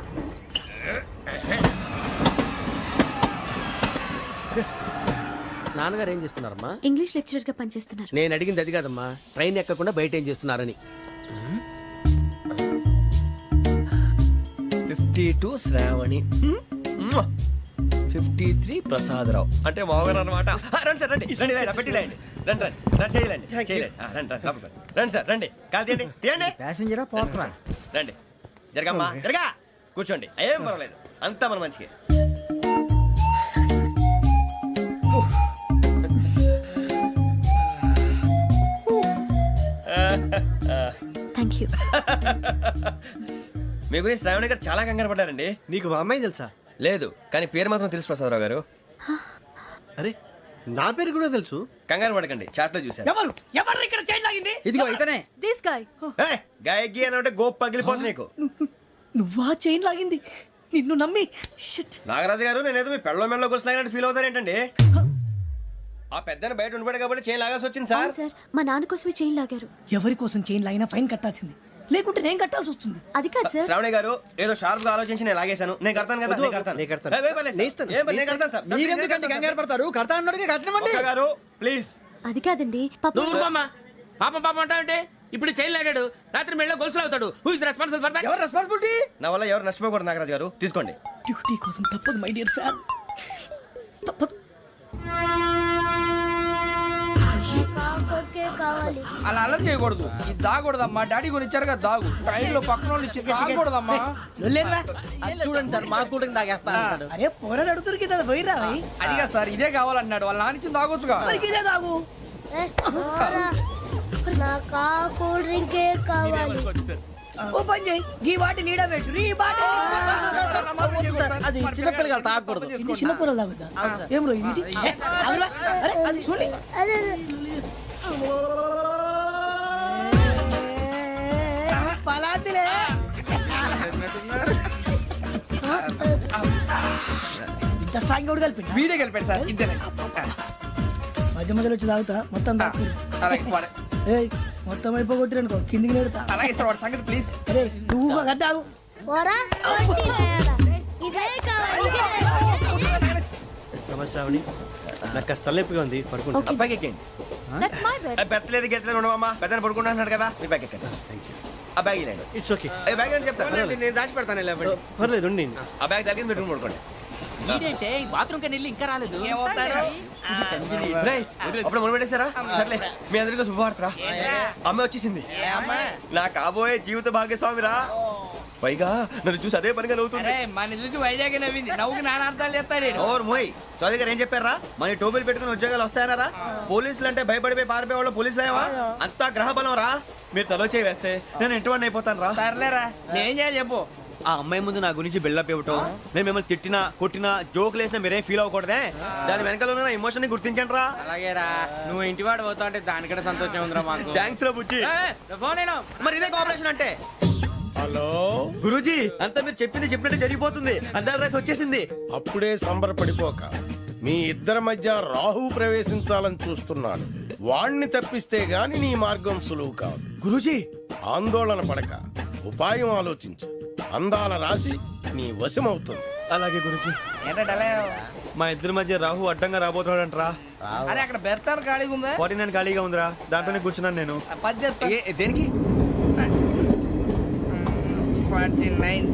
నాన్నగారు ఏం చేస్తున్నారమ్మా? ఇంగ్లీష్ లెక్చరర్ గా పనిచేస్తున్నారు. నేను అడిగింది అది కాదమ్మా, ట్రైన్ ఎక్కకుండా బయట ఏం చేస్తున్నారని. 52 శ్రావణి, 53 ప్రసాదరావు అంటే మామగారు అనమాట. రండి సార్, రండి రండి, ఇలా పెట్టి లేండి. రండి రండి రండి, చేయలేండి చేయలేండి. రండి రండి లోపలికి రండి. రండి సార్, రండి, కాలు తీయండి తీయండి. ప్యాసింజరా పోట్రా. రండి, జరగమ్మా జరగా, కూర్చోండి. ఏం పర్వాలేదు, అంతా మన మంచిగా. Thank you. మీ గురించి శ్రావణి గారు చాలా కంగారు పడ్డారండి. నీకు మా అమ్మాయి తెలుసా? లేదు, కానీ పేరు మాత్రం తెలుసు ప్రసాదరావు గారు. అరే నా పేరు కూడా తెలుసు. కంగారు పడకండి, చాట్ లో చూసాను. ఎవరు ఎవరు ఇక్కడ చైన్ లాగింది? ఇదిగో ఇతనే. This guy. గాయకి అని అంటే గోప్ పగిలిపోతుంది నీకు. నువ్వా చైన్ లాగింది? నిన్ను నమ్మి. నాగరాజు గారు, నేనేదో మీ పెళ్ళ మెళ్ళలో గురిసిలాగినట్టు ఫీల్ అవుతారేంటండి? ఆ పెద్దని బయట ఉండిపోయాడు కాబట్టి చైన్ లాగాల్సి వచ్చింది సార్. సార్, మా నాన్న కోసమే చైన్ లాగారు. ఎవరి కోసం చైన్ లాగినా ఫైన్ కట్టాల్సింది, లేకుంటే నేను కట్టాల్సి వస్తుంది. అది కాదు సార్. శ్రావణి గారు ఏదో షార్ప్ గా ఆలోచించి నేను లాగేశాను. నేను కడతాను కదా, నేను కడతాను. నేను కడతాను సార్. మీరెందుకంటే కంగారు పడతారు? కడతా అన్నాడుగా, కట్టమండి. ఒక్క గారు ప్లీజ్. అది కాదండి, నువ్వు ఊరుకోమ్మా. పాపం పాపం అంటావంటే ఇప్పుడు చైన్ లాగాడు, రాత్రి మెళ్ళ గొలుసులు అవుతాడు. Who is responsible for that? ఎవరు రెస్పాన్సిబిలిటీ? నా వల్ల ఎవరు నష్టపోకూడదు నాగరాజు గారు, తీసుకోండి. డ్యూటీ కోసం తప్పదు మై డియర్ ఫ్యాన్, తప్పదు. కావాలి. అలా అల్లరి చేయకూడదు. ఇది దాగకూడదమ్మా. డాడీ కొని ఇచ్చారు కదా దాగు. ట్రైన్ లో పక్కన వాళ్ళు ఇచ్చి దాగకూడదమ్మా. చూడండి సార్, మా కూడా తాగేస్తా. అరే పోరాడు అడుగుతారు కదా, పోయిరా. అదిగా సార్, ఇదే కావాలన్నాడు. వాళ్ళ నాన్న ఇచ్చింది తాగొచ్చుగా. ఇదే తాగు. నాకు ఆ కూల్ డ్రింకే కావాలి. ఓ పని చేయి, ఈ బాటిల్ లీడ పెట్టు. ఈ బాటిల్ అది చిన్నపిల్లలు తాగకూడదు. ఇది చిన్నపిల్లలు తాగుతా. ఏం రో ఇది? అరే అది చూడండి. అదే పలాతిలే. ఇంత స్ట్రాంగ్ కూడా కలిపి వీడే గెలిపాడు సార్. ఇంతేనే. మధ్య మధ్యలో వచ్చి తాగుతా, మొత్తం తాగు. ఏయ్, మొత్తం అయిపోగొట్టిరనుకో కిందికి నేడుతా. అలాగే సార్, వాడి సంగతి ప్లీజ్. అరే నువ్వు కదా తాగు. పోరా, ఇదే కావాలి. నమస్కారం, నాకు కాస్త తలెప్పిగా ఉంది, పడుకుంటా. అబ్బాయికి ఎక్కండి. That's my bed. పెట్టలేదు గెట్టలేదు ఉండవమ్మా. పెద్దని పడుకుంటున్నాడు కదా, మీ బ్యాగ్ ఎక్కండి. ఆ బ్యాగ్ ఇలాండి. It's okay. బ్యాగ్ అని చెప్తాను, నేను దాచి పెడతాను. పర్లేదు ఉండి. ఆ బ్యాగ్ తగ్గింది, పెట్టుకుని పడుకోండి. బాత్రూమ్ కని ఇంకా రాలేదు. రేయ్, అప్పుడు మొదలు పెట్టేశారా? సర్లే, మీ అందరికీ శుభవార్తరా. అమ్మ వచ్చేసింది, నా కాబోయే జీవిత భాగ్యస్వామిరా. పైగా నన్ను చూసి అదే పనిగా నవ్వుతుంది. మన చూసి వైజాగ్ నవ్వింది. నవ్వుకి నాన్న అర్థాలు చెప్తాడు. ఓర్ మోయ్, చౌదరి గారు ఏం చెప్పారా? మన టోబీలు పెట్టుకుని ఉద్యోగాలు వస్తాయన్నారా? పోలీసులు అంటే భయపడిపోయి పారిపోయే వాళ్ళు పోలీసులు ఏవా? అంతా గ్రహ బలం రా. మీరు తలో చేయి వేస్తే నేను ఇంటివాడిని అయిపోతాను రా. సర్లేరా, నేనేం చేయాలి చెప్పు. ఆ అమ్మాయి ముందు నా గురించి బిల్డప్ ఇవ్వటం, నేను మిమ్మల్ని తిట్టినా కొట్టినా జోకులు వేసినా మీరేం ఫీల్ అవ్వకూడదే. దాని వెనకాల ఉన్న ఎమోషన్ ని గుర్తించండి రా. అలాగేరా, నువ్వు ఇంటివాడు పోతా అంటే దానికంటే సంతోషం ఉందిరా మాకు. థ్యాంక్స్ రా బుజ్జి. మరి ఇదే కోఆపరేషన్ అంటే. హలో గురూజీ, అంతా మీరు చెప్పింది చెప్పినట్టు జరిగిపోతుంది. అందాల రైస్ వచ్చేసింది. అప్పుడే సంబరపడిపోక, మీ ఇద్దరి మధ్య రాహు ప్రవేశించాలని చూస్తున్నాడు. వాణ్ణి తప్పిస్తే గాని నీ మార్గం సులువు కాదు. గురూజీ, ఆందోళన పడక ఉపాయం ఆలోచించు. అందాల రాశి నీ వశమవుతుంది. అలాగే గురూజీ. మా ఇద్దరి మధ్య రాహు అడ్డంగా రాబోతున్నాడంట్రా. అరే అక్కడ బెర్తాను ఖాళీగా ఉందా? 49 ఖాళీగా ఉందిరా, దాంట్లోనే కూర్చున్నాను నేను. పది చెప్తా. దేనికి? 49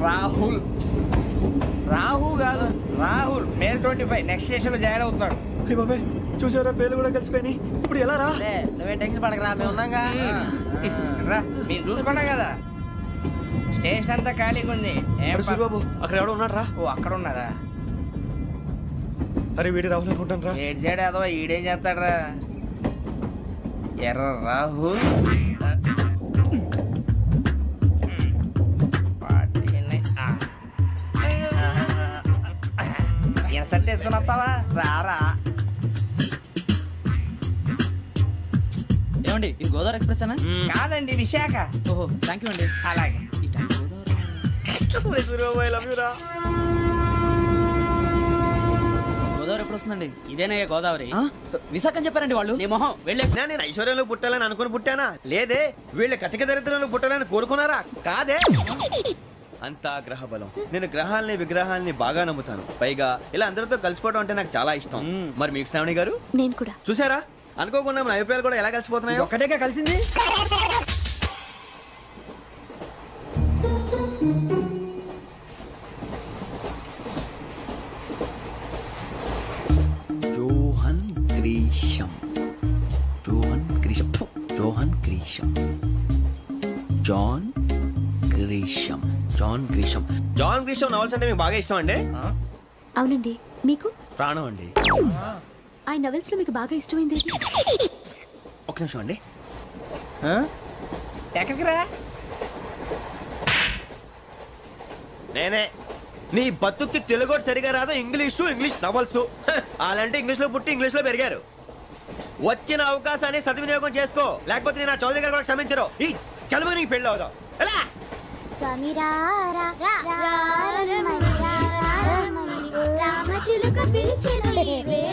రాహుల్. రాహు కాదు, రాహుల్. మే 25 నెక్స్ట్ స్టేషన్ లో జాయిన్ అవుతున్నాడు. అయ్య బాబాయ్, చూసారా పేర్లు కూడా కలిసిపోయినాయి. ఇప్పుడు ఎలా రా? నువ్వే టెన్షన్ పడకరా, మేము ఉన్నాగా. రా, మీరు చూసుకున్నా కదా స్టేషన్ అంతా ఖాళీగా ఉంది. అరే సూరిబాబు, అక్కడ ఎవడో ఉన్నాడు రా. ఓ అక్కడ ఉన్నారా? అరే వీడి రాహుల్ అనుకుంటాను రా. ఏడు సైడ్ ఏదో ఈడేం చేస్తాడరా? ఎర్ర రాహుల్. ఇన్సర్ట్ వేసుకుని వస్తావా? రారా. ఏమండి ఇది గోదావరి ఎక్స్ప్రెస్ అనా? కాదండి, విశాఖ. ఓహో థ్యాంక్ యూ అండి. అలాగే. సూరిబాబు, ఐ లవ్ యు రా. గోదావరి ఎప్పుడు వస్తుందండి? ఇదేనయ్య గోదావరి. విశాఖ అని చెప్పారండి వాళ్ళు. నీ మొహం వెళ్ళే. నేను ఐశ్వర్యంలో పుట్టాలని అనుకుని పుట్టానా? లేదే. వీళ్ళ కటిక దరిద్రంలో పుట్టాలని కోరుకున్నారా? కాదే. అంతా గ్రహ బలం. నేను గ్రహాలని విగ్రహాలని బాగా నమ్ముతాను. పైగా ఇలా అందరితో కలిసిపోవడం అంటే నాకు చాలా ఇష్టం. మరి మీకు శ్రావణి గారు? నేను కూడా. చూసారా, అనుకోకుండా మన అభిప్రాయాలు కూడా ఎలా కలిసిపోతున్నాయో. ఒక్కటేగా కలిసింది. Johan Grisham, Johan Grisham, Johan Grisham, John Grisham, John Grisham. John Grisham novels అంటే మీకు బాగా ఇష్టం అండి? అవునండి. మీకు? ప్రాణం అండి. ఆ నవెల్స్ లో మీకు బాగా ఇష్టమైంది? ఒక నిమిషం అండి. ఎక్కడికి రా? నేనే. నీ బతుక్కి తెలుగు సరిగా రాదు, ఇంగ్లీష్ నవల్స్. అలాంటి ఇంగ్లీష్ లో పుట్టి ఇంగ్లీష్ లో పెరిగారు. వచ్చిన అవకాశాన్ని సద్వినియోగం చేసుకో, లేకపోతే నేను ఆ చౌదరి గారు కూడా క్షమించరు. ఈ చదువు నీకు పెళ్ళి అవుదాం. ఎలా?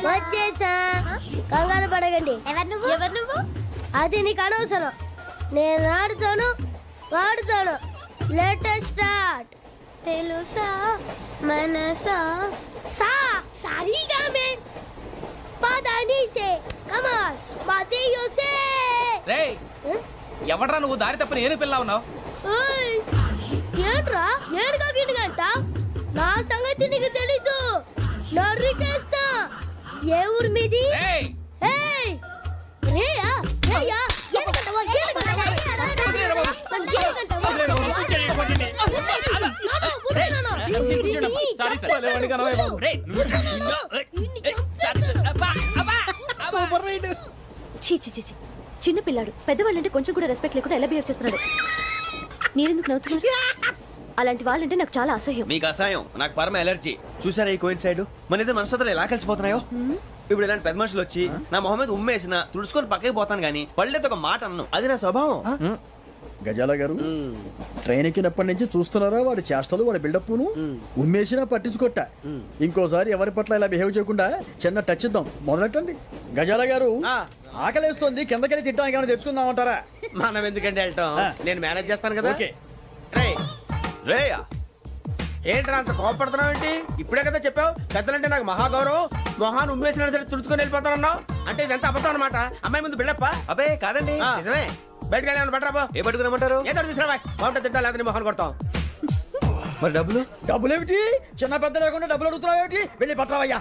వచ్చేసా, కంగారు పడగండి. ఎవరు నువ్వు? అది నీకు అనవసరం. నేను ఆడుతాను, వాడుతాను. Latest start. తెలుసా మనసా సా సారీగా మే పదాని సే కమాల్ బాతియో సే. రేయ్, ఎవడ్రా నువ్వు? దారి తప్పని ఏను పిల్ల ఉన్నావు? ఓయ్, ఏంట్రా ఏడుగా గిడుగంట? నా సంగతి నీకు తెలీదు. నరికేస్తా. ఏ ఊరు మీది? రేయ్, ఏయ్, రేయా రేయా ఎందుకంటావా? చిన్న పిల్లాడు. పెద్దవాళ్ళంటే కొంచెం కూడా రెస్పెక్ట్ లేకుండా ఎలా బిహేవ్ చేస్తున్నాడు. మీరెందుకు నవ్వుతున్నారు? అలాంటి వాళ్ళంటే నాకు చాలా అసహ్యం. మీకు అసహాయం, నాకు పరమ ఎలర్జీ. చూసారా ఈ కోయిన్ సైడ్? మన ఇద్దరు మనస్తత్వాలు ఎలా కలిసిపోతున్నాయో. ఇప్పుడు ఇలాంటి పెద్ద మనుషులు వచ్చి నా మొహం మీద ఉమ్మేసిన తుడుచుకొని పక్కకి పోతాను కానీ పళ్ళేతో ఒక మాట అన్ను. అది నా స్వభావం. గజాల గారు, ట్రైన్ ఎక్కినప్పటి నుంచి చూస్తున్నారా వాడి చేష్టలు, వాడి బిల్డప్ను? ఉమ్మేసినా పట్టించుకోట. ఇంకోసారి ఎవరి పట్ల ఇలా బిహేవ్ చేయకుండా చిన్న టచ్ ఇద్దాం. మొదలెట్టండి. గజాల గారు, ఆకలేస్తోంది, కిందకెళ్ళి తిట్టడానికి ఏమైనా తెచ్చుకుందామంటారా? మనం ఎందుకంటే వెళ్తాం, నేను మేనేజ్ చేస్తాను కదా. ఓకే. రేయా, ఏంట్రా అంత కోపడుతున్నావు ఏంటి? ఇప్పుడే కదా చెప్పావు పెద్దలంటే నాకు మహాగౌరవం, మొహాన్ని ఉమ్మేసిన సరే తుడుచుకొని వెళ్ళిపోతానన్నావు. అంటే ఇదంతా అబద్ధం అనమాట. అమ్మాయి ముందు బిల్డప్ప? అబ్బే కాదండి, నిజమే. బయటకు వెళ్ళాను బట్రాబో. ఏ పట్టుకురమ్మంటారు? ఏదో తీసుకురా, బాగుంటుంది తింటా, లేదా మొహాన్ని కొడతాం. మరి డబ్బులు? డబ్బులేమిటి? చిన్న పెద్ద లేకుండా డబ్బులు అడుగుతున్నావు ఏమిటి? వెళ్ళి పట్టరావయ్యా.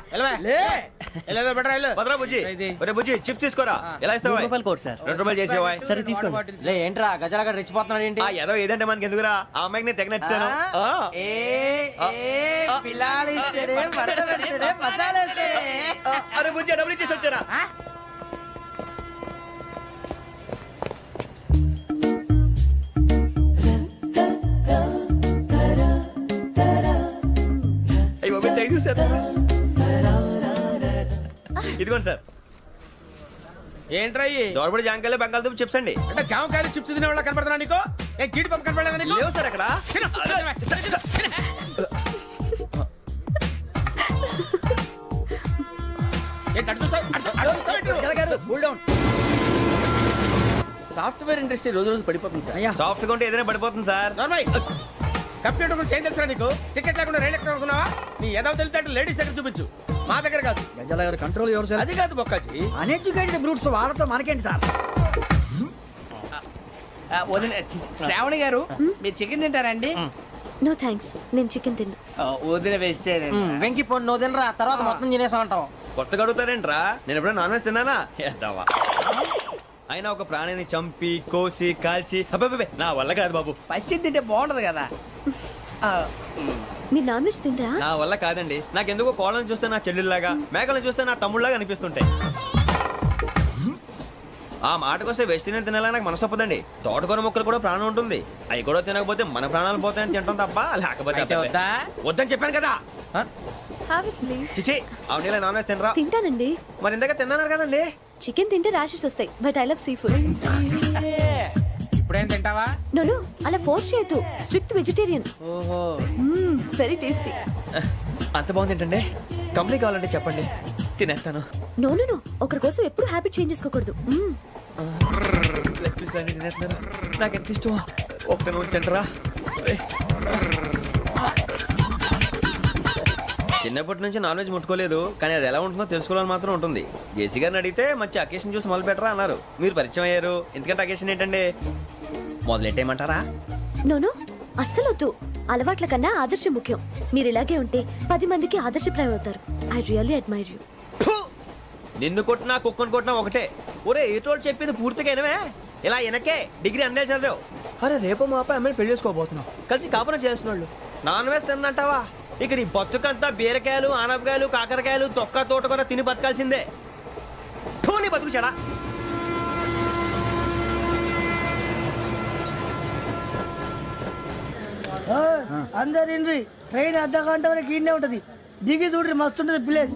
వెళ్ళేదో బట్రా వెళ్ళు. భద్రా బుజ్జి, ఒరే బుజ్జి చిప్స్ తీసుకోరా. ఎలా ఇస్తావా? Court sir. 2 రూపాయలు చేసేవా? సరే తీసుకోండి. ఏంట్రా గజాల గడ రెచ్చిపోతున్నాడు ఏంటి? ఆ ఏదో ఏదంటే మనకి ఎందుకురా? ఆ అమ్మాయికి నేను తెగ నచ్చాను. అరే బుజ్జి, డబ్బులు ఇచ్చేసి వచ్చారా? ఇదిగోండి సార్. ఏంట్రా దోరబడి జాంకాయలు బంగాళదుంప చిప్స్ అండి. అంటే జామకాయలు చిప్స్ తినే వాళ్ళ కనపడుతున్నా నీకు? ఏ గీడి పంప కనపడలేదా నీకు? లేవు సార్ అక్కడ. ఏంటి అటు చూస్తావ్? అటు చూస్తావ్ ఏంటి? సాఫ్ట్వేర్ ఇండస్ట్రీ రోజు రోజు పడిపోతుంది సార్. సాఫ్ట్ గా ఉంటే ఏదైనా పడిపోతుంది సార్. నార్మల్ కంప్యూటర్ గురించి ఏం తెలుసా నీకు? టికెట్ లేకుండా రైలు ఎక్కడ అనుకున్నావా? నీ ఏదో తెలితే లేడీస్ దగ్గర చూపించు, మా దగ్గర కాదు. గజాల గారు కంట్రోల్ ఎవరు సార్? అది కాదు బొక్కాజీ. అన్ఎడ్యుకేటెడ్ బ్రూట్స్ వాడతో మనకేంటి సార్? శ్రావణి గారు మీరు చికెన్ తింటారండి? నో థ్యాంక్స్, నేను చికెన్ తిన్ను. వదిన వేస్తే వెంకి పొన్ను నువ్వు తినరా, తర్వాత మొత్తం తినేసా ఉంటాం. కొత్తగా అడుగుతారేంట్రా? నేను ఎప్పుడైనా నాన్ వెజ్ తిన్నానా? ఎద్దావా. అయినా ఒక ప్రాణిని చంపి కోసి కాల్చి అబ్బబ్బబ్బే, నా వల్ల కాదు బాబు. పచ్చి తింటే బాగుంటది కదా. మీరు నాన్ వెజ్ తినరా? నా వల్ల కాదండి. నాకెందుకో కోళ్ళని చూస్తే నా చెల్లెళ్ళలాగా, మేకలను చూస్తే నా తమ్ముళ్ళలాగా అనిపిస్తుంటాయి. ఆ మాటకొస్తే వెస్టిరియన్ తినాలని నాకు మనసు ఒప్పదండి. తోటకూర మొక్కలు కూడా ప్రాణం ఉంటుంది. అవి కూడా తినకపోతే మన ప్రాణాలు పోతాయని తింటాం తప్ప లేకపోతే వద్దా? వద్దని చెప్పాను కదా. Have it please. చిచి అవునీ నాన్ వెజ్ తినరా? తింటానండి. మరి ఇందాక తిన్నాను కదండి. చికెన్ తింటే ర్యాషెస్ వస్తాయి, but I love sea food. ఇప్పుడేం తింటావా? నో అలా ఫోర్స్ చేయొద్దు. Strict vegetarian. ఓహో, వెరీ టేస్టీ. అంత బాగుంది ఏంటండి? కంపెనీ కావాలంటే చెప్పండి, తినేస్తాను. నో ఒకరి కోసం ఎప్పుడు హ్యాబిట్ చేంజ్ చేసుకోకూడదు. లెగ్ పీస్ అన్ని తినేస్తున్నారు. నాకు ఎంత ఇష్టమా. ఒకటి ఉంచండిరా. చిన్నప్పటి నుంచి నాన్ వెజ్ ముట్టుకోలేదు, కానీ అది ఎలా ఉంటుందో తెలుసుకోవాలని మాత్రం ఉంటుంది. జేసీ గారిని అడిగితే మంచి అకేషన్ చూసి మొదలు పెట్టరా అన్నారు. మీరు పరిచయం అయ్యారు. ఎందుకంటే అకేషన్ ఏంటండి? మొదలెట్టేయమంటారా? నో అస్సలు వద్దు. అలవాట్ల కన్నా ఆదర్శం ముఖ్యం. మీరు ఇలాగే ఉంటే 10 మందికి ఆదర్శప్రాయం అవుతారు. I really admire you. నిన్ను కొట్టినా కుక్కను కొట్టినా ఒకటే. ఒరే ఏటోళ్ళు చెప్పింది పూర్తిగా వినవే. ఇలా వెనకే డిగ్రీ అన్నే చదివావు. అరే రేపు మా అబ్బాయి అమ్మాయిని పెళ్లి చేసుకోబోతున్నావు. కలిసి కాపురం చేస్తున్నాళ్ళు. Non veg తిన్నంటావా? ఇక నీ బతుకంతా బీరకాయలు, ఆనపకాయలు, కాకరకాయలు, తొక్క తోట కూడా తిని బతకాల్సిందే. నీ బతుకు చెడా. అందరు ఇండ్రి, ట్రైన్ అర్ధ గంట వరకు ఇన్నే ఉంటది. దిగి చూడ్రి, మస్తు ఉంటది ప్లేస్.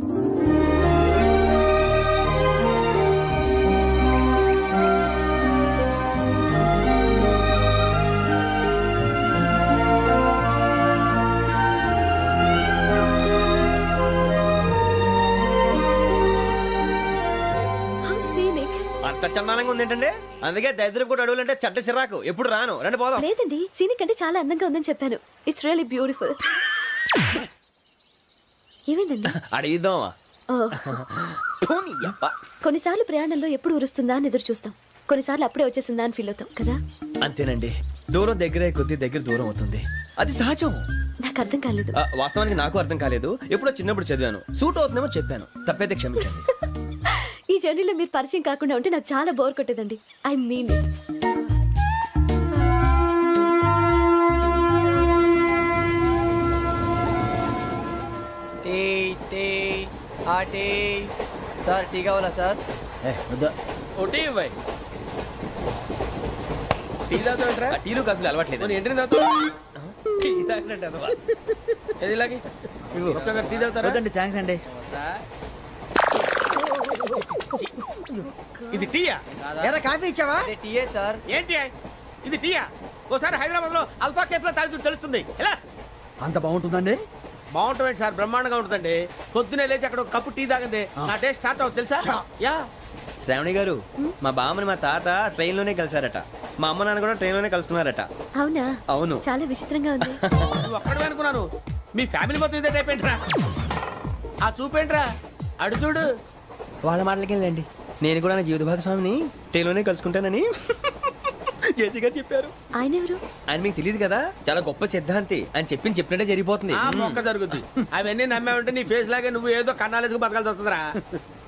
అంత చందానంగా ఉంది ఏంటండి? అందుకే దరిద్రం కూడా అడవులంటే చెడ్డ చిరాకు. ఎప్పుడు రాను. రండి పోదాం. లేదండి, సీనిక్ అంటే చాలా అందంగా ఉందని చెప్పాను. It's really beautiful. ఏమైందండి? అడిగిద్దామా? కొన్నిసార్లు ప్రయాణంలో ఎప్పుడు ఉరుస్తుందా అని ఎదురు చూస్తాం. కొన్నిసార్లు అప్పుడే వచ్చేసిందా అని ఫీల్ అవుతాం కదా. అంతేనండి. దూరం దగ్గరే కొద్ది దగ్గర దూరం అవుతుంది. అది సహజం. నాకు అర్థం కాలేదు. వాస్తవానికి నాకు అర్థం కాలేదు. ఎప్పుడో చిన్నప్పుడు చదివాను. సూట్ అవుతుందేమో చెప్పాను. తప్పైతే క్షమించండి. ఈ జర్నీలో మీరు పరిచయం కాకుండా ఉంటే నాకు చాలా బోర్ కొట్టేదండి. I mean it. Sir tea కావాలా సార్? ఒకటి ఇవ్వాయి. టీ తాగుతావేంట్రా? టీలు కాఫీలు అలవాట్లేదు. ఏంటి తాగుతావు? టీ తాగినట్టు అదవా. ఏది ఇలాగే ఒక్కొక్కరు టీ తాగుతారా? థ్యాంక్స్ అండి. ఇది టీయా? ఎరా కాఫీ ఇచ్చావా? టీయే సార్. ఏంటి ఇది టీయా? ఓసారి హైదరాబాద్ లో అల్ఫా కేఫ్ లో తాగుతూ తెలుస్తుంది. ఎలా అంత బాగుంటుందండి? బాగుంటుంది సార్, బ్రహ్మాండంగా ఉంటుందండి. పొద్దునే లేచి అక్కడ ఒక కప్పు టీ తాగింది నా డే స్టార్ట్ అవుతుంది తెలుసా? యా. శ్రావణి గారు, మా బామ్మని మా తాత ట్రైన్ లోనే కలిసారట. మా అమ్మ నాన్న కూడా ట్రైన్ లోనే కలుస్తున్నారట. అవునా? అవును. చాలా విచిత్రంగా ఉంది. నువ్వు ఒక్కడే అనుకున్నాను. మీ ఫ్యామిలీ మొత్తం ఇదే టైప్ ఏంట్రా? ఆ చూపేంట్రా? అడు చూడు. వాళ్ళ మాటలకి వెళ్ళండి. నేను కూడా నా జీవిత భాగస్వామిని ట్రైన్ లోనే కలుసుకుంటానని జేసీ గారు చెప్పారు. ఆయన ఎవరు? ఆయన మీకు తెలియదు కదా, చాలా గొప్ప సిద్ధాంతి అని చెప్పినట్టే జరిగిపోతుంది. ఆ మొక్క జరుగుద్ది. అవన్నీ నమ్మే ఉంటే నీ ఫేస్ లాగే నువ్వు ఏదో కన్నాలేసుకు బతకాల్సి వస్తుందిరా.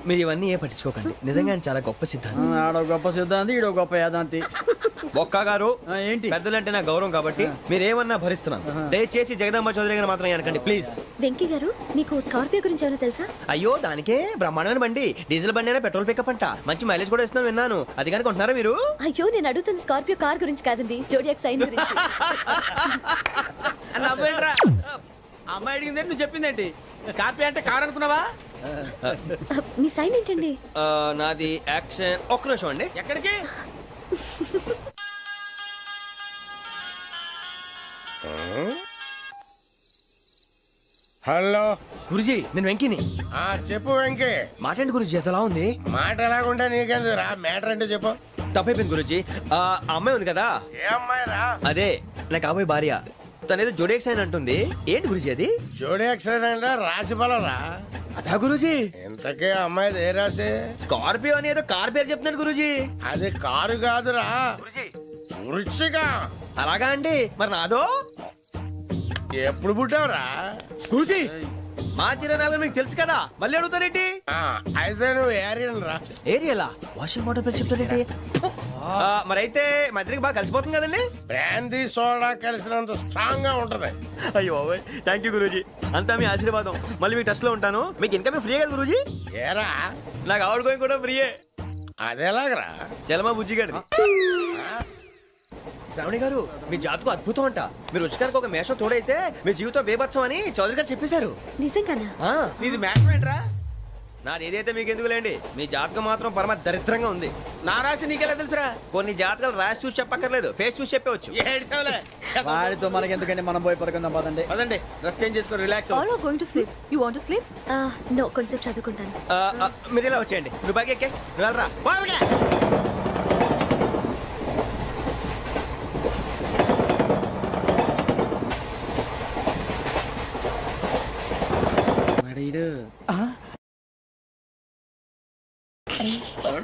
మీరు ఇవన్నీ ఏ పట్టించుకోకండి. నిజంగా ఆయన చాలా గొప్ప సిద్ధాంతి. ఆడో గొప్ప సిద్ధాంతి, ఈడో గొప్ప యాదాంతి. బొక్క గారు, ఏంటి? పెద్దలంటే నా గౌరవం కాబట్టి మీరేమన్నా భరిస్తున్నాను. దయచేసి జగదాంబ చౌదరి గారు మాత్రం అనకండి ప్లీజ్. వెంకీ గారు, మీకు స్కార్పియో గురించి ఏమైనా తెలుసా? అయ్యో దానికే బ్రహ్మాండమైన బండి. డీజిల్ బండి అయినా పెట్రోల్ పికప్ అంట. మంచి మైలేజ్ కూడా ఇస్తున్నాను విన్నాను. అది కానీ కొంటున్నారా మీరు? అయ్యో నేను అడుగుతుంది స్కార్పియో కార్ గురించి కాదండి, జోడియాక్ సైన్ గురించి. నవ్వేంట్రా? అమ్మాయి అడిగిందేంటి, నువ్వు చెప్పిందేంటి? స్కార్పియో అంటే కార్ అనుకున్నావా? మీ సైన్ ఏంటండి? నాది యాక్షన్. ఒక్క నిమిషం అండి. ఎక్కడికి? హలో. గురుజీ నేను వెంకిని. చెప్పు వెంకీ. మాట్లాడండి గురుజీ, ఎంతలా ఉంది? మాట ఎలాగుంటా నీకెందుకు రా, మ్యాటర్ అంటే చెప్పు. తప్పైపోయింది గురుజీ. ఆ అమ్మాయి ఉంది కదా, ఏ అమ్మాయి రా? అదే నా కాబోయే భార్య. తనేదో జోడేక్స్ అని అంటుంది. ఏంటి గురుజీ అది? జోడి యాక్సిడెంట్ రాసి రా. అదా గురుజీ? ఇంతకే అమ్మాయి ఏ రాసి? స్కార్పియో అని ఏదో కార్ పేరు చెప్తున్నాడు గురుజీ. అది కారు కాదురా, వృచ్చిక. అలాగా అండి, మరి నాదో? ఎప్పుడు పుట్టావురా? గురుజీ మా చిరనాలు మీకు తెలుసు కదా, మళ్ళీ అడుగుతారేంటి? అయితే నువ్వు ఏరియన్ రా. ఏరియలా? వాషింగ్ వాటర్ పేరు చెప్తారేంటి? మరైతే మా ఇద్దరికి బాగా కలిసిపోతుంది కదండి. బ్రాందీ సోడా కలిసినంత స్ట్రాంగ్ గా ఉంటది. అయ్యో థ్యాంక్ యూ గురూజీ, అంతా మీ ఆశీర్వాదం. మళ్ళీ మీకు టచ్ లో ఉంటాను. మీకు ఇన్కమ్ ఫ్రీ కదా గురూజీ? ఏరా, నాకు ఆవిడ గోయింగ్ కూడా ఫ్రీయే. అదేలాగరా? చలమా బుజ్జి గారి. శ్రావణి గారు, మీ జాతకు అద్భుతం అంట. మీరు రుచికారికి ఒక మేషం తోడైతే మీ జీవితం బేబత్సం అని చౌదరి గారు చెప్పేశారు. నిజంగానా? నీది మ్యాచ్ ఏంట్రా? నాది ఏదైతే మీకు ఎందుకు లేండి, మీ జాతకం మాత్రం పరమ దరిద్రంగా ఉంది. నా రాసి నీకెలా తెలుసురా? కొన్ని జాతకాలు రాసి చూసి చెప్పక్కర్లేదు, ఫేస్ చూసి చెప్పవచ్చు. వాడితో మనకి ఎందుకంటే మనం పోయి పడుకుందాం పదండి. పదండి, డ్రెస్ చేంజ్ చేసుకొని relax. All are going to sleep. You want to sleep? No, కొంచెం చదువుకుంటాను. మీరు ఇలా వచ్చేయండి. నువ్వు బాగా ఎక్కే, నువ్వు వెళ్ళరా.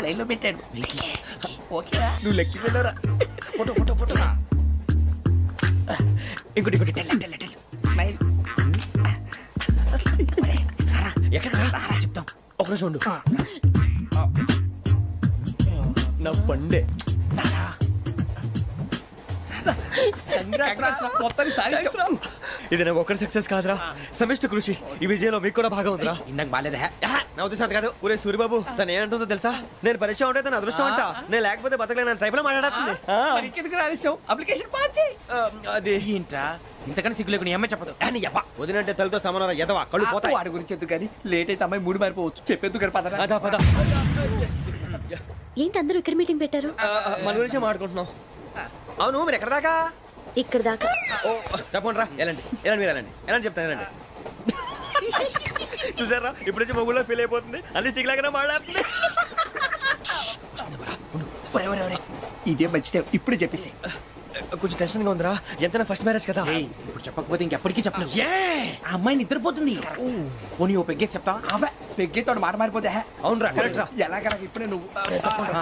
లైన్ లో పెట్టాడు. ఓకేరా, నువ్వు లెక్కి వెళ్ళరా. Photo photo photo. ఇంకోటి ఇంకోటి టెల్ స్మైల్. ఎక్కడ చెప్తాం. ఒక రోజు ఉండు. నా పండే ఇది నాకు ఒక్కడి సక్సెస్ కాదురా, సమిష్టి కృషి. ఈ విజయంలో మీకు కూడా భాగం ఉందిరా. ఇందాక బాలేదా? నా ఉద్దేశం అంత కాదు. ఊరే సూరిబాబు తను ఏమంటుందో తెలుసా? నేను పరిచయం ఉంటే తన అదృష్టం అంట. నేను లేకపోతే బతకలేను ట్రైబ్ లో మాట్లాడుతుంది. అప్లికేషన్ పాస్ చేయి. అది ఏంట్రా ఇంతకన్నా సిగ్గు లేకుండా ఏమై చెప్పదు. వదినంటే తలతో సమానం ఎదవా, కళ్ళు పోతాయి. వాడి గురించి ఎందుకు కానీ లేట్ అయితే అమ్మాయి మూడు మారిపోవచ్చు. చెప్పేందుకు కానీ పద. అదా పద. ఏంటి అందరూ ఇక్కడ మీటింగ్ పెట్టారు? మన గురించే మాట్లాడుకుంటున్నాం. అవును, మీరు ఎక్కడ దాకా? ఇక్కడ దాకా. ఓ తప్పకుండా రా, వెళ్ళండి వెళ్ళండి, మీరు వెళ్ళండి వెళ్ళండి, చెప్తాను వెళ్ళండి. చూసారా, ఇప్పుడు నుంచి మొగుల్లో ఫీల్ అయిపోతుంది. అన్ని సిగ్లాగానే మాట్లాడుతుంది. ఇదే మంచి టైం, ఇప్పుడు చెప్పేసి. కొంచెం టెన్షన్ గా ఉందిరా, ఎంతైనా ఫస్ట్ మ్యారేజ్ కదా. ఇప్పుడు చెప్పకపోతే ఇంకెప్పటికీ చెప్పలేవు. ఆ అమ్మాయి నిద్రపోతుంది. పోనీ ఓ పెగ్గేసి చెప్తావా? పెగ్గేతో మాట మారిపోతే. అవునురా, కరెక్ట్ రా. ఎలాగలా ఇప్పుడే నువ్వు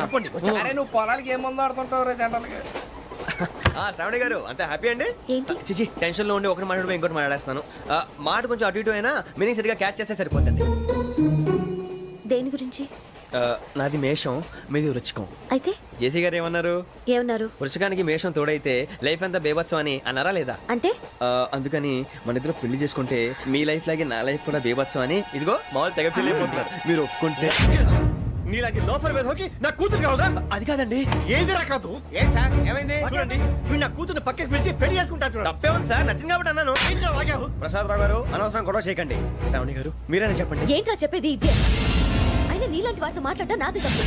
తప్పండి. అరే నువ్వు పొలాలకి ఏం ముందు ఆడుతుంటావు రే జనరల్గా. శ్రావణి గారు అంతా హ్యాపీ అండి? ఏంటి? చిచి టెన్షన్ లో ఉండి ఒకటి మాట్లాడిపోయి ఇంకోటి మాట్లాడేస్తున్నాను. మాట కొంచెం అటు ఇటు అయినా మీనింగ్ సరిగా క్యాచ్ చేస్తే సరిపోతుంది. దేని గురించి? నాది మేషం, మీది వృచ్చికం. అయితే జేసీ గారు ఏమన్నారు? ఏమన్నారు? వృచ్చికానికి మేషం తోడైతే లైఫ్ అంతా బేబత్సం అని అన్నారా లేదా? అంటే అందుకని మన ఇద్దరు పెళ్లి చేసుకుంటే మీ లైఫ్ లాగే నా లైఫ్ కూడా బేబత్సం అని ఇదిగో మామూలు తెగ పెళ్లి అయిపోతున్నారు. మీరు ఒప్పుకుంటే నీలాంటి లోఫర్ మీద హోకి నా కూతురు కావదా? అది కాదండి. ఏది రాకాదు? ఏం సార్ ఏమైంది? చూడండి, వీడు నా కూతురు పక్కకి పిలిచి పెళ్లి చేసుకుంటారు. తప్పే ఉంది సార్, నచ్చింది కాబట్టి అన్నాను. ప్రసాద్ రావు గారు అనవసరం గొడవ చేయకండి. శ్రావణి గారు మీరైనా చెప్పండి. ఏంట్రా చెప్పేది? ఇదే అయినా నీలాంటి వారితో మాట్లాడటం నాది తప్పు.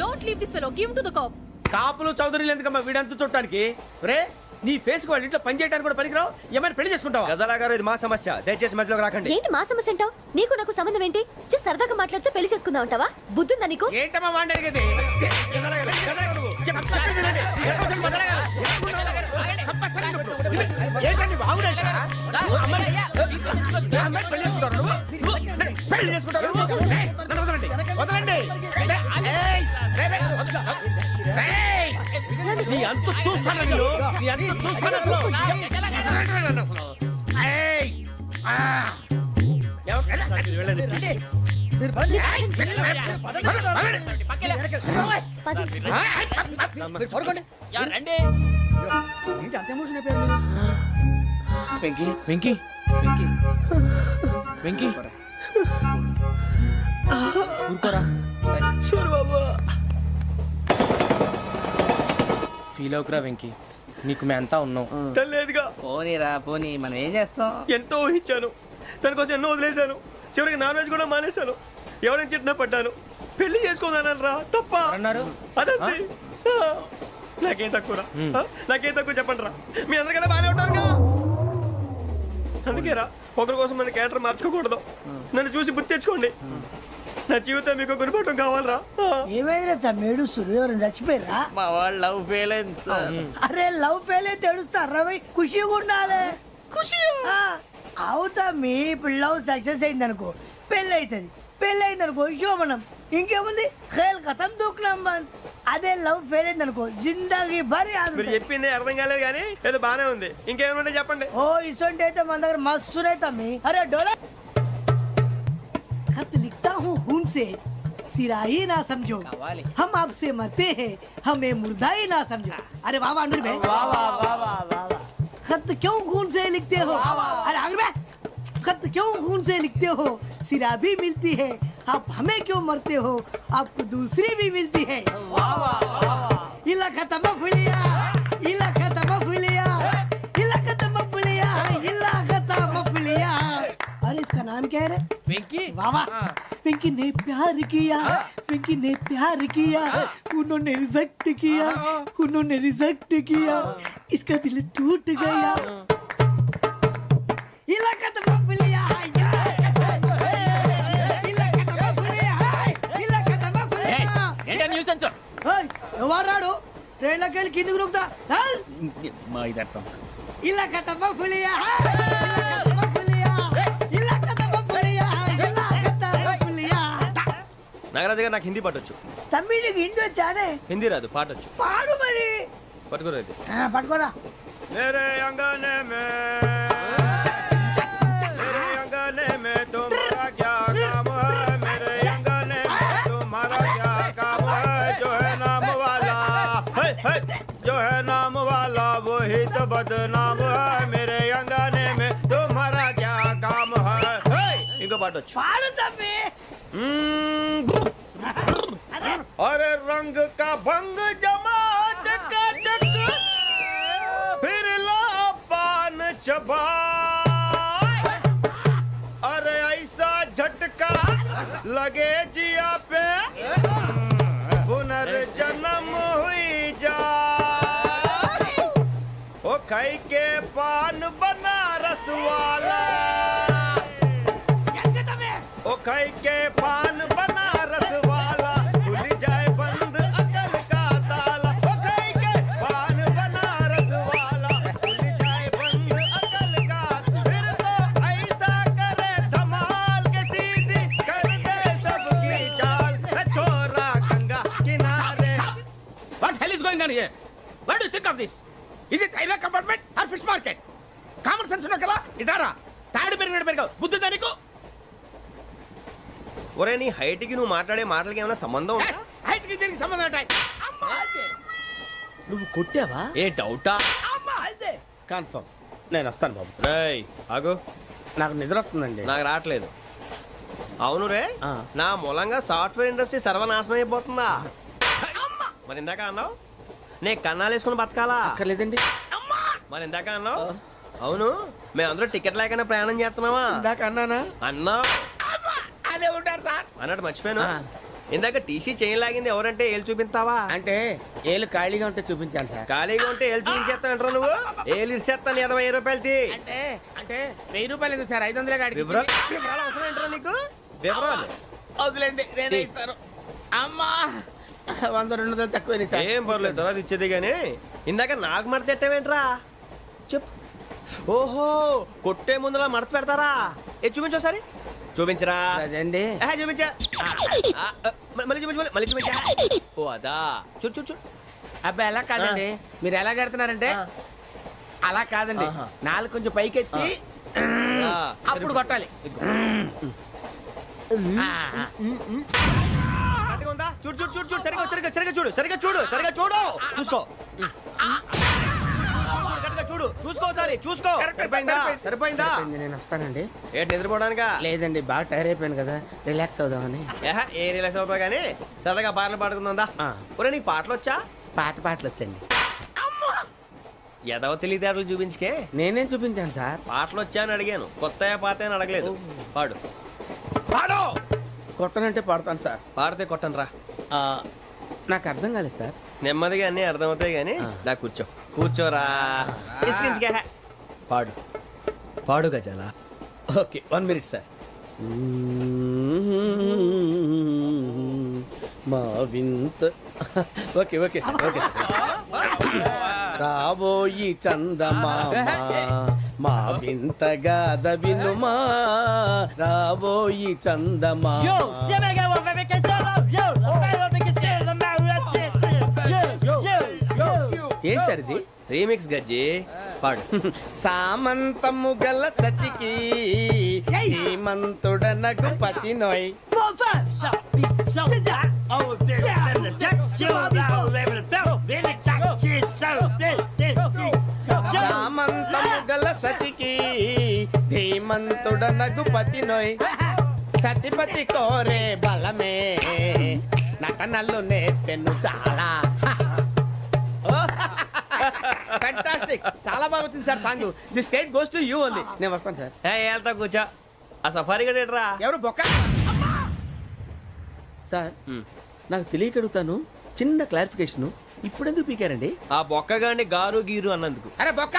Don't leave this fellow, give to the cop. కాపులు చౌదరులు ఎందుకమ్మా వీడంతా చూడటానికి? రే నీ ఫేస్ వాళ్ళ ఇంట్లో పని చేయడానికి కూడా పనికిరావు. ఏమైనా పెళ్లి చేసుకుంటావా? గజాలా గారు ఇది మా సమస్య, దయచేసి మధ్యలోకి రాకండి. ఏంటి మా సమస్య అంటావు? నీకు నాకు సంబంధం ఏంటి? జస్ట్ సరదాగా మాట్లాడితే పెళ్లి చేసుకుందాం అంటావా? బుద్ధుందా నీకు? ఏంటమ్మా వాడి అడిగేది? ఏంటండి బాగుండండి పెళ్లి చేసుకుంటారు. వదలండి. నీ అంత చూస్తాను నేను, నీ అంత చూస్తాను అసలు. ఏంటి అంత ఎమోషన్ అయిపోయారు మీరు? వెంకీ వెంకీ వెంకీ వెంకీ ఊరుకోరా. ఫీల్ అవుకురా వెంకీ, నీకు మేము అంతా ఉన్నాం. తెలియదుగా. పోనీరా పోనీ, మనం ఏం చేస్తాం? ఎంతో ఊహించాను, తన కోసం ఎన్నో వదిలేశాను. చివరికి నాన్ వెజ్ కూడా మానేశాను. ఎవరైనా తిట్టినా పడ్డాను. పెళ్లి చేసుకోదానని రా తప్ప అన్నారు. అదంతే. నాకేం తక్కువ రా, నాకేం తక్కువ చెప్పండి రా. మీ అందరికన్నా బాగానే ఉంటారు కదా. అందుకేరా ఒకరి కోసం మన క్యారెక్టర్ మార్చుకోకూడదు. నన్ను చూసి గుర్తు తెచ్చుకోండి. నా జీవితం మీకు గురిపటం కావాలరా. ఏమైందిరా తమ్మేడు సురవరం చచ్చిపోయిరా? మా వాళ్ళు లవ్ ఫెయిల్ అయింది సార్. అరే లవ్ ఫెయిల్ అయితే ఏడుస్తారా భయ్? ఖుషిగా ఉండాలి. ఖుషి అవుతా మీ ఇప్పుడు లవ్ సక్సెస్ అయింది అనుకో పెళ్ళి అవుతుంది. పెళ్ళి అయింది అనుకో శోభనం. ఇంకేముంది ఖేల్ కథం దూకునాం బాన్. అదే లవ్ ఫెయిల్ అయింది అనుకో జిందాగీ భారీ మీరు చెప్పింది అర్థం కాలేదు కానీ ఏదో బానే ఉంది. ఇంకేమైనా చెప్పండి. ఓ ఇసొంటి అయితే మన దగ్గర మస్తునే తమ్మి. అరే డోలా खत लिखता हूँ खून से सिरा ही ना समझो हम आपसे मरते हैं हमें मुर्दा ही ना समझो. अरे वाह वाह अनुर भाई वाह वाह वाह वाह वाह. खत क्यों खून से लिखते हो? अरे अनुर भाई खत क्यों खून से लिखते हो? सिरा भी मिलती है आप हमें क्यों मरते हो? आपको दूसरी भी मिलती है. वाह वाह वाह. इला खत्म फुलिया इला खत्म फुलिया इला खत्म फुलिया इला खत्म फुलिया. अरे इसका नाम क्या है रे? వెంకీ वाह वाह. पिंकी ने प्यार किया पिंकी ने प्यार किया उन्होंने रिजेक्ट किया उन्होंने रिजेक्ट किया इसका दिल टूट गया. इलाका तो बबलिया इलाका तो बबलिया इलाका तो बबलिया. ఏంటా న్యూసెన్స్? ओए ఎవరాడు ట్రైన్ లోకి వెళ్ళి కిందికి రుకుతా. మా ఇదర్సం ఇలాకా तो बबलिया इलाका तो बबलिया इलाका तो बबलिया इलाका तो बबलिया. నాగరాజు గారు నాకు హిందీ పాటొచ్చు. తమ్మి నీకు హిందీ వచ్చానే? హిందీ రాదు, పాటొచ్చు. పాడు మరి. పట్టుకోరైతే పట్టుకోరా. मेरे अंगने में तुम्हारा क्या काम है? मेरे अंगने में तुम्हारा क्या काम है? जो है नाम वाला जो है नाम वाला वही तो बदनाम है. मेरे अंगने में तुम्हारा क्या काम है? इनको पाटो పాడు తమ్మి. अरे रंग का भंग जमा चकाचक फिर ला पान चबा. अरे ऐसा झटका लगे जिया पे पुनर्जन्म हुई जा. ओ खाई के पान बनारस वाला ओ खाई के पान बनारस वाला खुल जाए बंद अकल का ताला. ओ खाई के पान बनारस वाला खुल जाए बंद अकल का. फिर तो ऐसा करे धमाल के सीधी कर दे सबकी चाल. छोरा गंगा किनारे. What hell is going on here? What do you think of this? Is it railway compartment or fish market? Common sense ఉన్న కదా ఇటారా తాడు పెరిగినట్టు పెరిగావు బుద్ధి దానికి. ఒరే నీ హైట్ కి నువ్వు మాట్లాడే మాటలకి ఏమైనా సంబంధం ఉందా? హైట్ కి దీనికి సంబంధం ఉంటాయి. నువ్వు కొట్టావా? ఏ డౌటా? కన్ఫర్మ్ నేను వస్తాను బాబు. రేయ్ ఆగు. నాకు నిద్ర వస్తుందండి. నాకు రావట్లేదు. అవును రే, ఆ. నా మూలంగా సాఫ్ట్వేర్ ఇండస్ట్రీ సర్వనాశనం అయిపోతుందా? మరి ఇందాక అన్నావు నే కన్నాలు వేసుకుని బతకాలా? అక్కర్లేదండి. మరి ఇందాక అన్నావు అవును మేమందరూ టికెట్ లేకుండా ప్రయాణం చేస్తున్నావా? ఇందాక అన్నానా? అన్నావు అదే ఉంటారు సార్. అన్నట్టు మర్చిపోయాను. ఇందాక టీసీ చేయి లాగింది ఎవరంటే ఏళ్ళు చూపిస్తావా? అంటే ఏళ్ళు ఖాళీగా ఉంటే చూపించాను సార్. ఖాళీగా ఉంటే ఏళ్ళు చూపించేస్తావు నువ్వు. ఏళ్ళు ఇచ్చేస్తాను 20 రూపాయలది. అంటే అంటే 1000 రూపాయలు ఎందుకు సార్? 500 కాడికి వివరాలు అవసరం ఏంట్రా నీకు? వివరాలు వదిలేండి నేనే ఇస్తాను. అమ్మా 100-200 తక్కువ సార్. ఏం పర్లేదు తర్వాత ఇచ్చేది కానీ ఇందాక నాకు మడత పెట్టావేంట్రా? చెప్పు. ఓహో కొట్టే ముందులా మడత పెడతారా? ఏ చూపించు ఒకసారి. చూపించరా? అదండి. చూపించా. మళ్ళీ చూపించు మళ్ళీ చూపించా. ఓ అదా చూడు చూడు చూడు. అబ్బాయి ఎలా కాదండి, మీరు ఎలా కడుతున్నారంటే అలా కాదండి. నాలుగు కొంచెం పైకెత్తి అప్పుడు కొట్టాలి. చూడు చూడు చూడు చూడు సరిగా సరిగా సరిగా చూడు సరిగా చూడు సరిగా చూడు చూసుకో చూడు చూసుకో ఒకసారి చూసుకో. సరిపోయిందా? సరిపోయిందా? నేను వస్తానండి. ఏంటి నిద్రపోవడానికా? లేదండి బాగా టైర్ అయిపోయాను కదా రిలాక్స్ అవుదామని. ఏ రిలాక్స్ అవుతావు కానీ సరదాగా పాటలు పాడుకుందా? ఒరే నీకు పాటలు వచ్చా? పాత పాటలు వచ్చండి. ఎదవ తెలివితేటలు చూపించుకే. నేనేం చూపించాను సార్? పాటలు వచ్చా అని అడిగాను, కొత్త పాత అని అడగలేదు. పాడు పాడు. కొట్టనంటే పడతాను సార్. పాడితే కొట్టను రా. నాకు అర్థం కాలేదు సార్. నెమ్మదిగా అన్నీ అర్థమవుతాయి కానీ దా కూర్చో. కూర్చోరా. ఇసుకించుకే. పాడు. పాడు గజాల. Okay 1 minute sir. మా వింత ఓకే ఓకే సార్ ఓకే రాబోయి చందమామ మా వింత గాథ వినుమా రాబోయి చందమామ. ఏం సార్ ఇది? రీమిక్స్ గజ్జి పాడు. సామంతము గల సతికి హేమంతుడనగు పతి నోయ్. సామంతము గల సతికి ధీమంతుడనగు పతి నోయ్. సతిపతి కోరే బలమే నటనలు నేర్పెను చాలా. ఫ్యాంటాస్టిక్, చాలా బాగా వచ్చింది sir song. This state goes to you only. నేను వస్తాను సార్. వెళ్తా కూర్చో. ఆ సఫారీ గడేట్రా. ఎవరు బొక్క సార్? నాకు తెలియక అడుగుతాను, చిన్న క్లారిఫికేషన్. ఇప్పుడు ఎందుకు పీకారండి? ఆ బొక్కగాండి గారు గీరు అన్నందుకు. అరే బొక్క,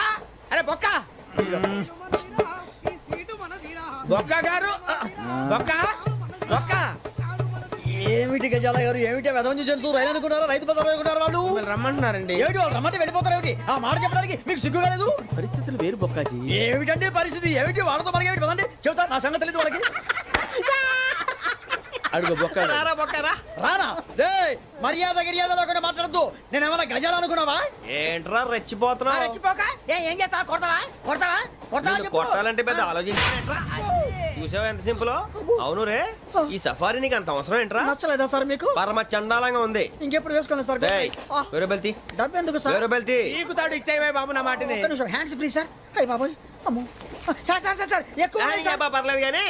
అరే బొక్క, బొక్క గారు, బొక్క బొక్క. ఏమిటి గజాల గారు, ఏమిటి వెదవం చూసాను రైలు అనుకున్నారా, రైతు బజార్ అనుకున్నారు వాళ్ళు? మిమ్మల్ని రమ్మంటున్నారండి. ఏమిటి వాళ్ళు రమ్మంటే వెళ్ళిపోతారు ఏమిటి? ఆ మాట చెప్పడానికి మీకు సిగ్గు కాలేదు? పరిస్థితులు వేరు బొక్కాజీ. ఏమిటండి పరిస్థితి? ఏమిటి వాళ్ళతో మనకి ఏమిటి పదండి చెబుతా, నా సంగతి తెలియదు వాళ్ళకి. అడుగు బొక్క. రానా రే, మర్యాద గిర్యాద లేకుండా మాట్లాడద్దు. నేను ఏమైనా గజాలు అనుకున్నావా? ఏంట్రా రెచ్చిపోతున్నావు? రెచ్చిపోక ఏం చేస్తావా? కొడతావా కొడతావా కొడతావా నిన్ను కొట్టాలంటే పెద్ద ఆలోచించానేంట్రా. చూసావా ఎంత సింపుల్. అవును రే, ఈ సఫారీ నీకు అంత అవసరం ఏంట్రా? నచ్చలేదా సార్ మీకు? పరమ చండాలంగా ఉంది. ఇంకెప్పుడు వేసుకోండి సార్. వేరే బెల్తి, డబ్బు ఎందుకు సార్? వేరే బెల్తి. నీకు తాడు ఇచ్చేవే బాబు నా మాటని. Hands free sir. అయ్యి బాబోయ్, అమ్మో సార్ సార్ సార్ సార్ ఎక్కువ ఉన్నాయి సార్. పర్లేదు కానీ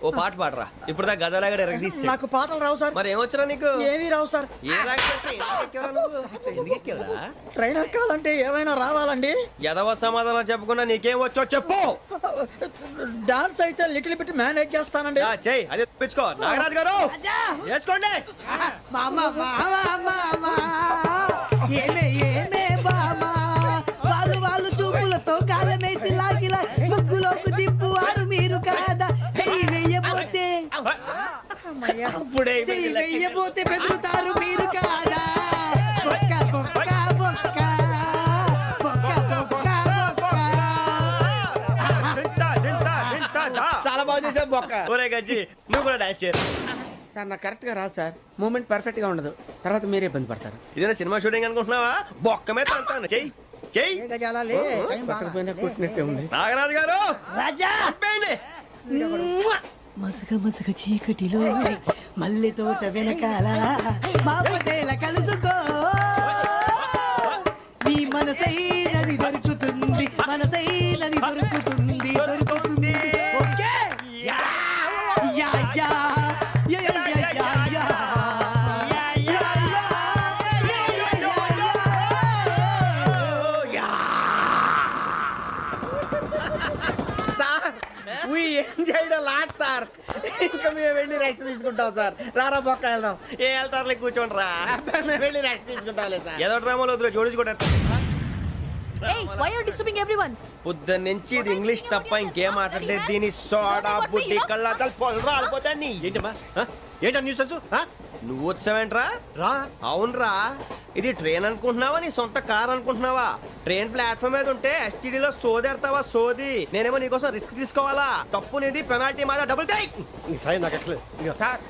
ఓ పాట పాడరా. ఇప్పుడు దా గదలాగడ ఎరగ తీసి. నాకు పాటలు రావు సార్. మరి ఏమొచ్చరా నీకు? ఏమీ రావు సార్. ఏ ఎందుకు ఎక్కావురా? ట్రైన్ ఎక్కాలంటే ఏమైనా రావాలండి. ఎదవ సమాధానం చెప్పకుండా నీకేం వచ్చో చెప్పు. డాన్స్ అయితే లిటిల్ బిట్ మేనేజ్ చేస్తానండి. చెయ్యి, అదే తెప్పించుకో. నాగరాజు గారు వేసుకోండి. ఏమే ఏమే బామా, వాళ్ళు చూపులతో కాలమేసి లాగిలా ముగ్గులోకి దిప్పువారు మీరు కాదా? చెయ్యి వెయ్యబోతే చెయ్యి వెయ్యబోతే బెదురుతారు మీరు కాదా? బొక్క బొక్క బొక్క బొక్క బొక్క బొక్క. చాలా బాగా చేసావు బొక్క. ఒరే గజ్జి, నువ్వు కూడా డాన్స్ చేయరు. సార్ నాకు కరెక్ట్ గా రాదు సార్. మూమెంట్ పర్ఫెక్ట్ గా ఉండదు, తర్వాత మీరే ఇబ్బంది పడతారు. ఇదేనా సినిమా షూటింగ్ అనుకుంటున్నావా? బొక్క మీద అంటాను. చెయ్యి చెయ్యి. కొట్టినట్టే ఉంది. నాగరాజు గారు రాజా మసక మసక చీకటిలో మల్లె తోట వెనకాల మా పటేల కలుసుకో, నీ మనసైనది దొరుకుతుంది, మనసైనది దొరుకుతుంది దొరుకుతుంది. Okay yeah yeah yeah yeah yeah yeah yeah. We enjoyed a lot, sir. ఇంకా మేము వెళ్ళి రెస్ట్ తీసుకుంటాం సార్. రారా బొక్క వెళ్దాం. ఏ వెళ్తారులే, కూర్చోండి రా. మేము వెళ్ళి రెస్ట్ తీసుకుంటాంలే సార్. ఏదో డ్రామాలో వద్దులే, జోడించుకుంటా. పొద్దున్న నుంచి ఇది ఇంగ్లీష్ తప్ప ఇంకేం మాట్లాడలేదు. దీని సోడా బుడ్డి కళ్ళ పొలం రాలిపోతా. నీ ఏంటమ్మా ఏంటా న్యూస్ వచ్చు? నువ్వు వచ్చావేంట్రా? రా. అవునరా, ఇది ట్రైన్ అనుకుంటున్నావా, నీ సొంత కార్ అనుకుంటున్నావా? ట్రైన్ ప్లాట్ఫామ్ మీద ఉంటే ఎస్టీడీలో సోదేడతావా? సోది. నేనేమో నీకోసం రిస్క్ తీసుకోవాలా? తప్పు నీది, పెనాల్టీ మాదా, డబుల్ టై. సార్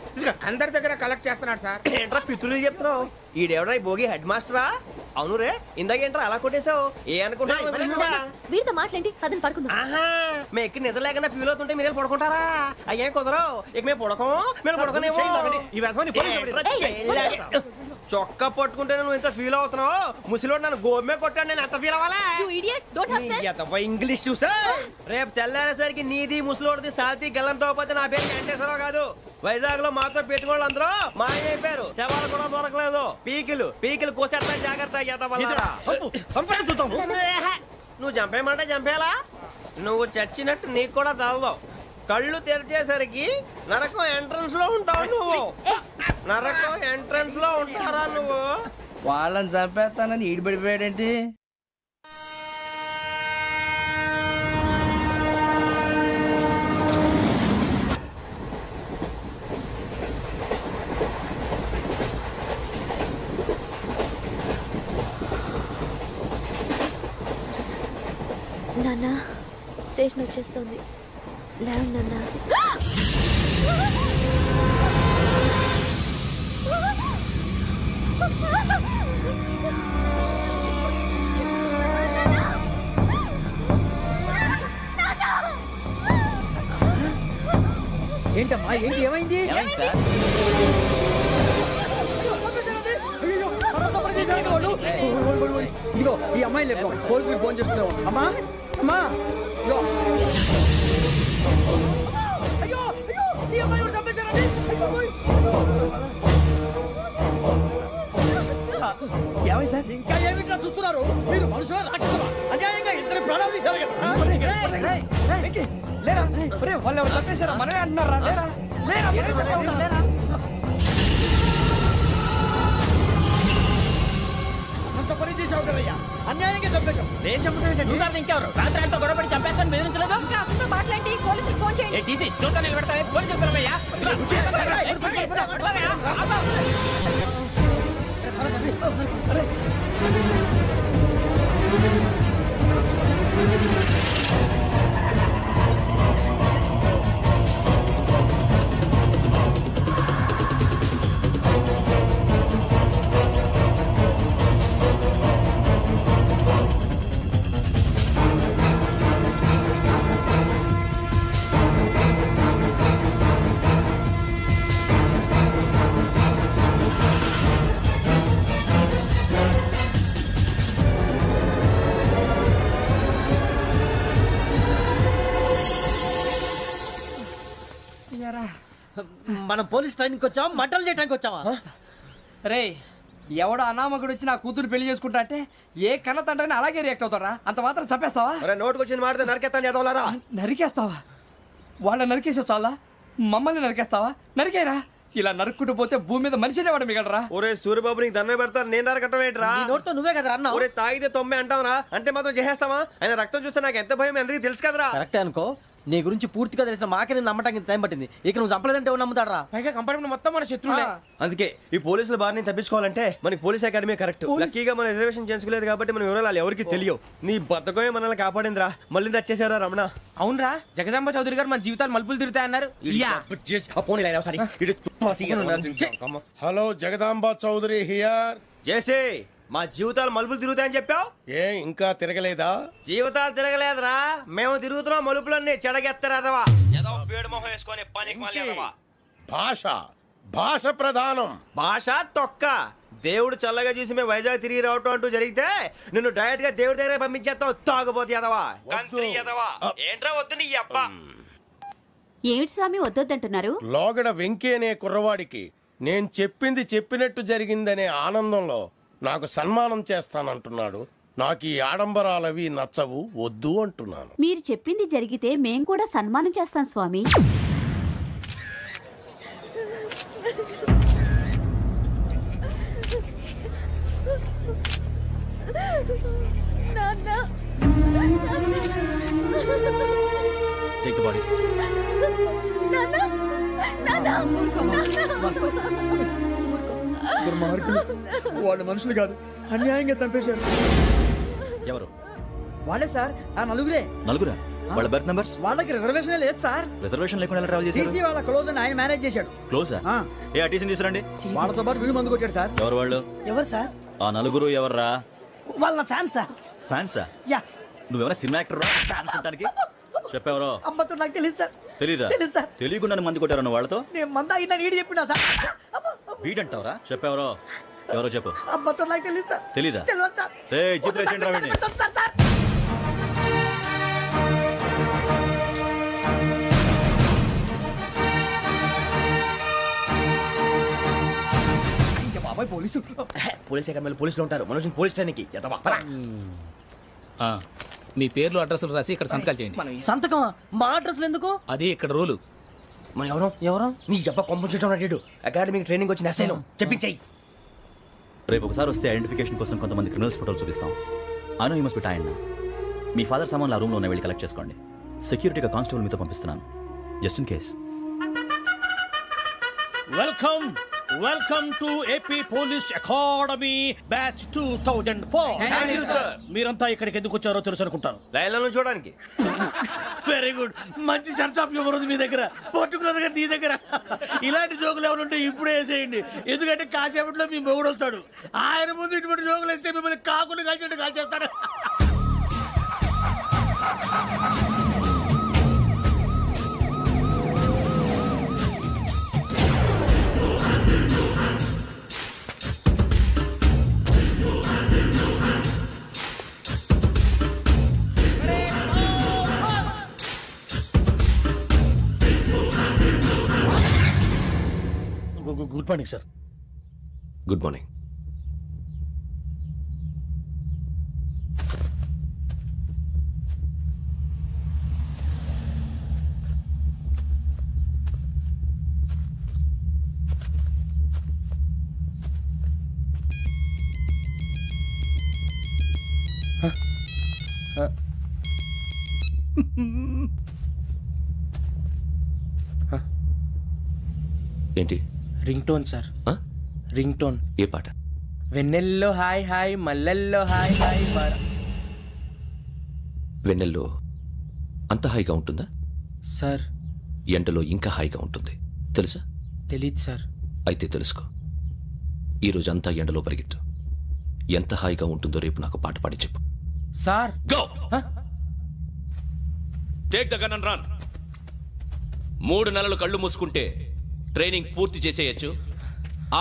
అందరి దగ్గర కలెక్ట్ చేస్తున్నాడు సార్. ఏంట్రా పితులు చెప్తున్నావు? ఈడెవడ్రా ఈ భోగి హెడ్ మాస్టరా? అవును రే, ఇందాకేంట్రా అలా కొట్టేశావు? ఏ అనుకుంటున్నావు? వీరితో మాట్లాడి పదని పడుకుందాం. ఆహా, మేము ఎక్కి నిద్ర లేకుండా ఫీల్ అవుతుంటే మీరేం పడుకుంటారా? అయ్యేం కుదరవు. ఇక మేము పడకం, మేము పడుకునేమో. చొక్కా పట్టుకుంటే నువ్వు ఎంత ఫీల్ అవుతున్నావు? ముసలివాడు నన్ను గోమే కొట్టాడు, నేను ఎంత ఫీల్ అవ్వాలా? ఇంగ్లీష్ చూసా. రేపు తెల్లారేసరికి నీది ముసలివాడిది సాతి గల్లంతో పోతే నా పేరు వెంకటేశ్వరరావు కాదు. వైజాగ్ లో మాతో పెట్టుకోళ్ళు అందరూ మాయైపోయారు. శవాలు కూడా దొరకలేదు. పీకిలు కోసేస్తా, జాగ్రత్త. నువ్వు చంపేయమంటే చంపేలా? నువ్వు చచ్చినట్టు నీకు కూడా తగదు. కళ్ళు తెరిచేసరికి నరకం ఎంట్రన్స్ లో ఉంటావు నువ్వు. నరకం ఎంట్రన్స్ లో ఉంటారా నువ్వు? వాళ్ళని చంపేస్తానని ఈడిపడిపోయాడేంటి? నాన్న స్టేషన్ వచ్చేస్తుంది. లేవండి నాన్న. ఏంటమ్మా ఏంటి ఏమైంది? ఇదిగో ఈ అమ్మాయి లేదు పోలీసులకు ఫోన్ చేస్తున్నావు. అమ్మా అమ్మా ఇదిగో. అయ్యో అయ్యో ఈ అమ్మాయి కూడా చంపేశారండి. ఏమై సార్ ఇంకా ఏమిట్లా చూస్తున్నారు? మీరు మనుషుల రాక్షసులా? అన్యాయంగా ఇద్దరు ప్రాణాలు తీశారు కదా. లేరా వాళ్ళు ఎవరు చంపేశారా? మనమే అంటున్నారా? లేరా లేరా అంత పని చేసావు కదయ్యా, అన్యాయంగా చంపేశావు. నేను చంపడం ఇంకెవరు? రాత్రి ఆయనతో గొడవపడి చంపేస్తాను బెదిరించలేదు. మాట్లాడి పోలీసులకు ఫోన్ చేయండి. టీసీ చూస్తా నిలబెడతాను. పోలీసులు పిలవయ్యా. మనం పోలీస్ ట్రైనింగ్ వచ్చావా మంటలు చేయడానికి వచ్చావా? రే ఎవడో అనామకుడు వచ్చి నా కూతురు పెళ్లి చేసుకుంటా అంటే ఏ కన్న తండ్రిని అలాగే రియాక్ట్ అవుతారా? అంత మాత్రం చంపేస్తావా? నోటుకు వచ్చింది మాడితే నరికేస్తాను చదవాలరా. నరికేస్తావా? వాళ్ళ నరికేసావు చాలా, మమ్మల్ని నరికేస్తావా? నరికేరా. ఇలా నరుక్కుంటూ పోతే భూమి మీద మనిషినే వాడు మిగలరా. ఒరే సూర్యబాబు నీకు దండ పెడతాను, నేను నరకటం ఏంట్రా? నోటితో నువ్వే కదా అన్నా. ఒరే తాగితే తొమ్మే అంటావురా, అంటే మాత్రం చేసేస్తావా? ఆయన రక్తం చూస్తే నాకు ఎంత భయం అందరికీ తెలుసు కదరా. కరెక్టే అనుకో, నీ గురించి పూర్తిగా తెలిసిన మాకే నేను నమ్మటానికి టైం పట్టింది. ఇక నువ్వు చంపలేదంటే ఎవరు నమ్ముతాడరా? పైగా కంపార్ట్మెంట్ మొత్తం మన శత్రువులే. అందుకే ఈ పోలీసుల బారిని తప్పించుకోవాలంటే మనకి పోలీస్ అకాడమీ కరెక్ట్. లక్కీగా మనం రిజర్వేషన్ చేసుకోలేదు కాబట్టి మనం వివరాలు ఎవరికి తెలియవు. నీ బతకమే మనల్ని కాపాడిందిరా. మళ్ళీ నచ్చేసారా రమణ? అవునరా, జగదాంబ చౌదరి గారు మన జీవితాలు మలుపులు తిరుగుతాయన్నారు. Hello Jagadamba Chaudhary here. జేసే మా జీవితాలు మలుపులు తిరుగుతాయని చెప్పావు, ఏ ఇంకా తిరగలేదా? జీవితాలు తిరగలేదురా, మేము తిరుగుతున్నాం మలుపులన్నీ. చెడగెత్తరాదవా ఏదో పేడు మొహం వేసుకొని పనికి భాష భాష ప్రధానం. భాష తొక్క. దేవుడు చల్లగా చూసి మేము వైజాగ్ తిరిగి రావటం అంటూ జరిగితే నిన్ను డైరెక్ట్ గా దేవుడి దగ్గర పంపించేస్తావు. తాగుబోతు ఎదవా, గంత్రి ఎదవా. ఏంట్రా వద్దు నీ అబ్బా. ఏమిటి స్వామి వద్దంటున్నారు? లోగడ వెంకీ అనే కుర్రవాడికి నేను చెప్పింది చెప్పినట్టు జరిగిందనే ఆనందంలో నాకు సన్మానం చేస్తానంటున్నాడు. నాకు ఈ ఆడంబరాలవి నచ్చవు, వద్దు అంటున్నాను. మీరు చెప్పింది జరిగితే మేం కూడా సన్మానం చేస్తాం స్వామి. Take the bodies. వాళ్ళు మనుషులు కాదు, అన్యాయంగా చంపేశారు. ఎవరు? వాళ్ళే సార్, ఆ నలుగురే. నలుగురా? వాళ్ళ బర్త్ నంబర్స్? వాళ్ళకి రిజర్వేషన్ లేదు సార్. రిజర్వేషన్ లేకుండా ట్రావెల్ చేశారు? టీసీ వాళ్ళ క్లోజ్ అని ఆయన మేనేజ్ చేశాడు. క్లోజా? ఏ టీసీని తీసుకురండి. వాళ్ళతో పాటు వీళ్ళు మందు కొట్టాడు సార్. ఎవరు వాళ్ళు? ఎవరు సార్? ఆ నలుగురు ఎవర్రా? వాళ్ళ ఫ్యాన్స్ సార్. ఫ్యాన్సా? యా. నువ్వెవరా సినిమా యాక్టర్? ఫ్యాన్స్ అంటానికి చెప్పెవరో? అమ్మతో నాకు తెలియదు సార్. తెలీదా? తెలుసు సార్. తెలియకుండా మంది కొట్టారు వాళ్ళతో? నేను మంద అయినా నీడి చెప్పినా సార్. వీడంటావరా? చెప్పెవరో? ఎవరో చెప్పు. అమ్మతో నాకు తెలియదు సార్. తెలీదా? తెలియదు సార్. చెప్పేసి రావండి. సార్ పోలీసు పోలీస్ అకాడమీలో పోలీసులు ఉంటారు. మనుషులు పోలీస్ ట్రైనింగ్కి ఎదవా. మీ పేర్లు అడ్రస్లు రాసి ఇక్కడ సంతకాలు చేయండి. సంతకమా? మా అడ్రస్లు ఎందుకు? అది ఇక్కడ రూలు. మన ఎవరో ఎవరు? నీ అబ్బా పంపించడం అడిగాడు. అకాడమిక్ ట్రైనింగ్ వచ్చిన అసైలం చెప్పించాయి. రేపు ఒకసారి వస్తే ఐడెంటిఫికేషన్ కోసం కొంతమంది క్రిమినల్స్ ఫోటోలు చూపిస్తాం. I know you must be tired now. Me father సామాన్లు ఆ రూమ్లో ఉన్న వెళ్ళి కలెక్ట్ చేసుకోండి. సెక్యూరిటీగా కానిస్టేబుల్ మీతో పంపిస్తున్నాను, just in case. Welcome welcome to AP police academy batch 2004. మీరంతా ఇక్కడికి ఎందుకు వచ్చారో తెలుసు అనుకుంటాను. లైన్లను చూడడానికి. Very good. మంచి చర్చ్ ఆఫ్ హ్యూమర్ ఉంది మీ దగ్గర, పర్టికులర్ గా నీ దగ్గర. ఇలాంటి జోకులు ఎవరు ఉంటే ఇప్పుడే వేసేయండి, ఎందుకంటే కాసేపట్లో మీ మొగుడు వస్తాడు. ఆయన ముందు ఇటువంటి జోకులు వేస్తే మిమ్మల్ని కాకుండా కాల్చేట్టు కాల్చేస్తాడు. Good morning sir. Good morning. ఏంటి? రింగ్ టోన్ సార్, ఆ? Ring tone. ఏ పాట? వెన్నెల్లో హాయ్ హాయ్, మల్లెల్లో హాయ్ హాయ్. వెన్నెల్లో అంత హాయిగా ఉంటుందా? సార్ ఎండలో ఇంకా హాయిగా ఉంటుంది తెలుసా? తెలీదు సార్. అయితే తెలుసుకో. ఈరోజు అంతా ఎండలో పరిగెత్తు. ఎంత హాయిగా ఉంటుందో రేపు నాకు పాట పాడి చెప్పు. Sir go. Take the gun and run. 3 నెలలు కళ్ళు మూసుకుంటే ట్రైనింగ్ పూర్తి చేసేయచ్చు,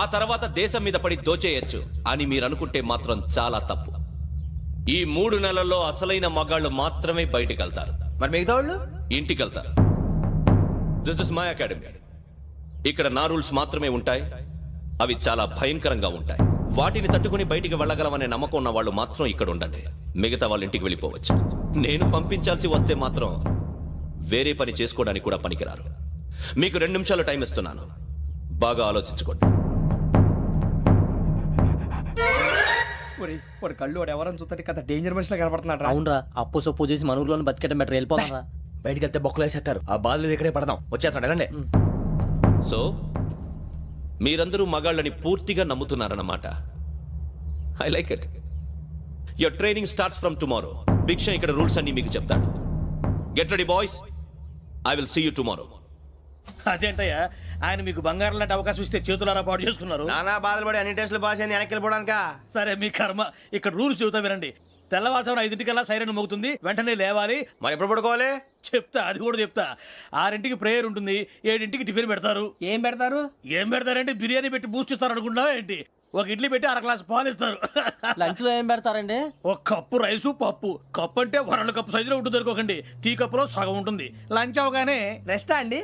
ఆ తర్వాత దేశం మీద పడి దోచేయచ్చు అని మీరు అనుకుంటే మాత్రం చాలా తప్పు. ఈ 3 నెలల్లో అసలైన మగాళ్ళు మాత్రమే బయటికి వెళ్తారు. మరి మిగతా వాళ్ళు ఇంటికి వెళ్తారు. This is my academy. ఇక్కడ నా రూల్స్ మాత్రమే ఉంటాయి. అవి చాలా భయంకరంగా ఉంటాయి. వాటిని తట్టుకుని బయటికి వెళ్ళగలమనే నమ్మకం ఉన్న వాళ్ళు మాత్రం ఇక్కడ ఉండండి. మిగతా వాళ్ళ ఇంటికి వెళ్ళిపోవచ్చు. నేను పంపించాల్సి వస్తే మాత్రం వేరే పని చేసుకోవడానికి కూడా పనికిరారు. మీకు 2 నిమిషాలు టైం ఇస్తున్నాను, బాగా ఆలోచించుకోండి. వాడు కళ్ళు వాడు ఎవరైనా చూస్తే కదా డేంజర్ మనిషిలో కనపడుతున్నాడు. అవునరా, అప్పు సొప్పు చేసి మన ఊర్లో బతికేట బెటర్. వెళ్ళిపోతాం రా. బయటికి వెళ్తే బొక్కలు వేసేస్తారు. ఆ బాధలు ఇక్కడే పడదాం. వచ్చేస్తాడు వెళ్ళండి. సో మీరందరూ మగాళ్ళని పూర్తిగా నమ్ముతున్నారన్నమాట. I like it. Your training starts from tomorrow. Bhiksha ఇక్కడ రూల్స్ అన్ని మీకు చెప్తాడు. Get ready boys, I will see you tomorrow. అదేంటయ్యా, ఆయన మీకు బంగారం లాంటి అవకాశం ఇస్తే చేతులారా పాటు చేసుకున్నారు. నానా బాధలు పడి అన్ని టెస్టులు పాస్ అయింది, వెనక్కి వెళ్ళిపోవడానికా? సరే మీ కర్మ. ఇక్కడ రూల్స్ చెబుతా వినండి. తెల్లవారుజామున 5 సైరన్ మోగుతుంది, వెంటనే లేవాలి. మరి ఎప్పుడు పడుకోవాలి? చెప్తా, అది కూడా చెప్తా. 6 ప్రేయర్ ఉంటుంది, 7 టిఫిన్ పెడతారు. ఏం పెడతారు? ఏం పెడతారంటే బిర్యానీ పెట్టి బూస్ట్ ఇస్తారు అనుకుంటున్నావా ఏంటి? ఒక ఇడ్లీ పెట్టి 1 గ్లాస్ పాలు ఇస్తారు. లంచ్ లో ఏం పెడతారండి? 1 కప్పు రైసు పప్పు. కప్పు అంటే 1/2 కప్పు సైజులో ఉంటుంది అనుకోకండి. టీ కప్పులో సగం ఉంటుంది. లంచ్ అవగానే రెస్టా అండి?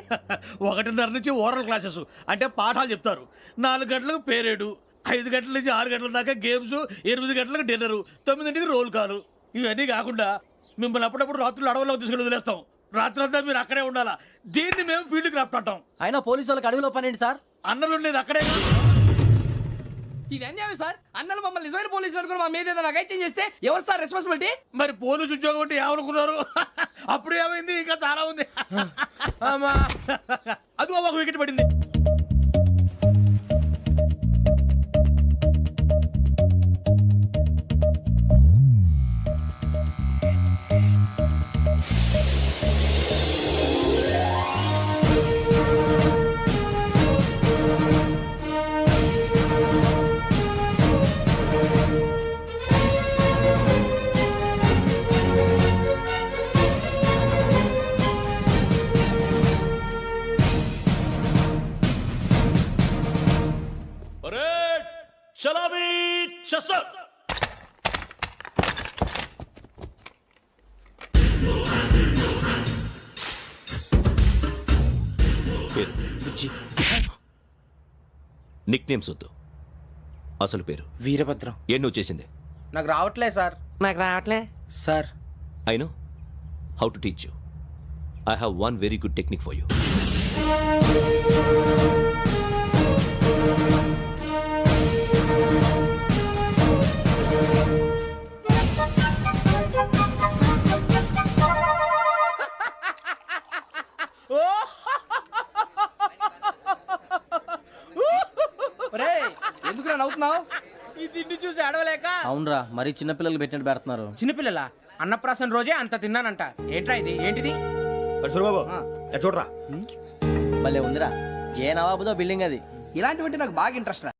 1:30 నుంచి ఓరల్ క్లాసెస్ అంటే పాఠాలు చెప్తారు. 4 గంటలకు పేరేడు, 5 గంటల నుంచి 6 గంటల దాకా గేమ్స్, 8 గంటలకు డిన్నర్, 9 రోల్ కాలు. ఇవన్నీ కాకుండా మిమ్మల్ని అప్పుడప్పుడు రాత్రులు అడవుల్లో తీసుకెళ్ళి వదిలేస్తాం. రాత్రంతా మీరు అక్కడే ఉండాలా. దీన్ని మేము ఫీల్డ్ క్రాఫ్ట్ అంటాం. అయినా పోలీసు వాళ్ళకి అడవిలో పనేంటి సార్? అన్నలు ఉండేది అక్కడే. ఇది అన్యాయం సార్. అన్నలు మమ్మల్ని నిజమైన పోలీసులు అనుకుని మా మీద ఏదైనా అగైత్యం చేస్తే ఎవరు సార్ రెస్పాన్సిబిలిటీ? మరి పోలీసు ఉద్యోగం అంటే ఏమనుకున్నారు? అప్పుడు ఏమైంది, ఇంకా చాలా ఉంది. అదిగో 1 వికెట్ పడింది. చలామీ చసర్. నిక్ నేమ్స్ వద్దు, అసలు పేరు. వీరభద్రం. ఏం నువ్వు చేసింది? నాకు రావట్లే సార్. నాకు రావట్లే sir. I know how to teach you. I have 1 very good technique for you. అవునరా మరి చిన్నపిల్లలు పెట్టినట్టు పెడుతున్నారు. చిన్నపిల్లల అన్నప్రాసన రోజే అంత తిన్నానంట. ఏంట్రా ఇది? ఏంటిది? బాబు చూడరా భలే ఉందిరా. ఏ నవాబుదో బిల్డింగ్ అది. ఇలాంటివంటే నాకు బాగా ఇంట్రెస్ట్ రా.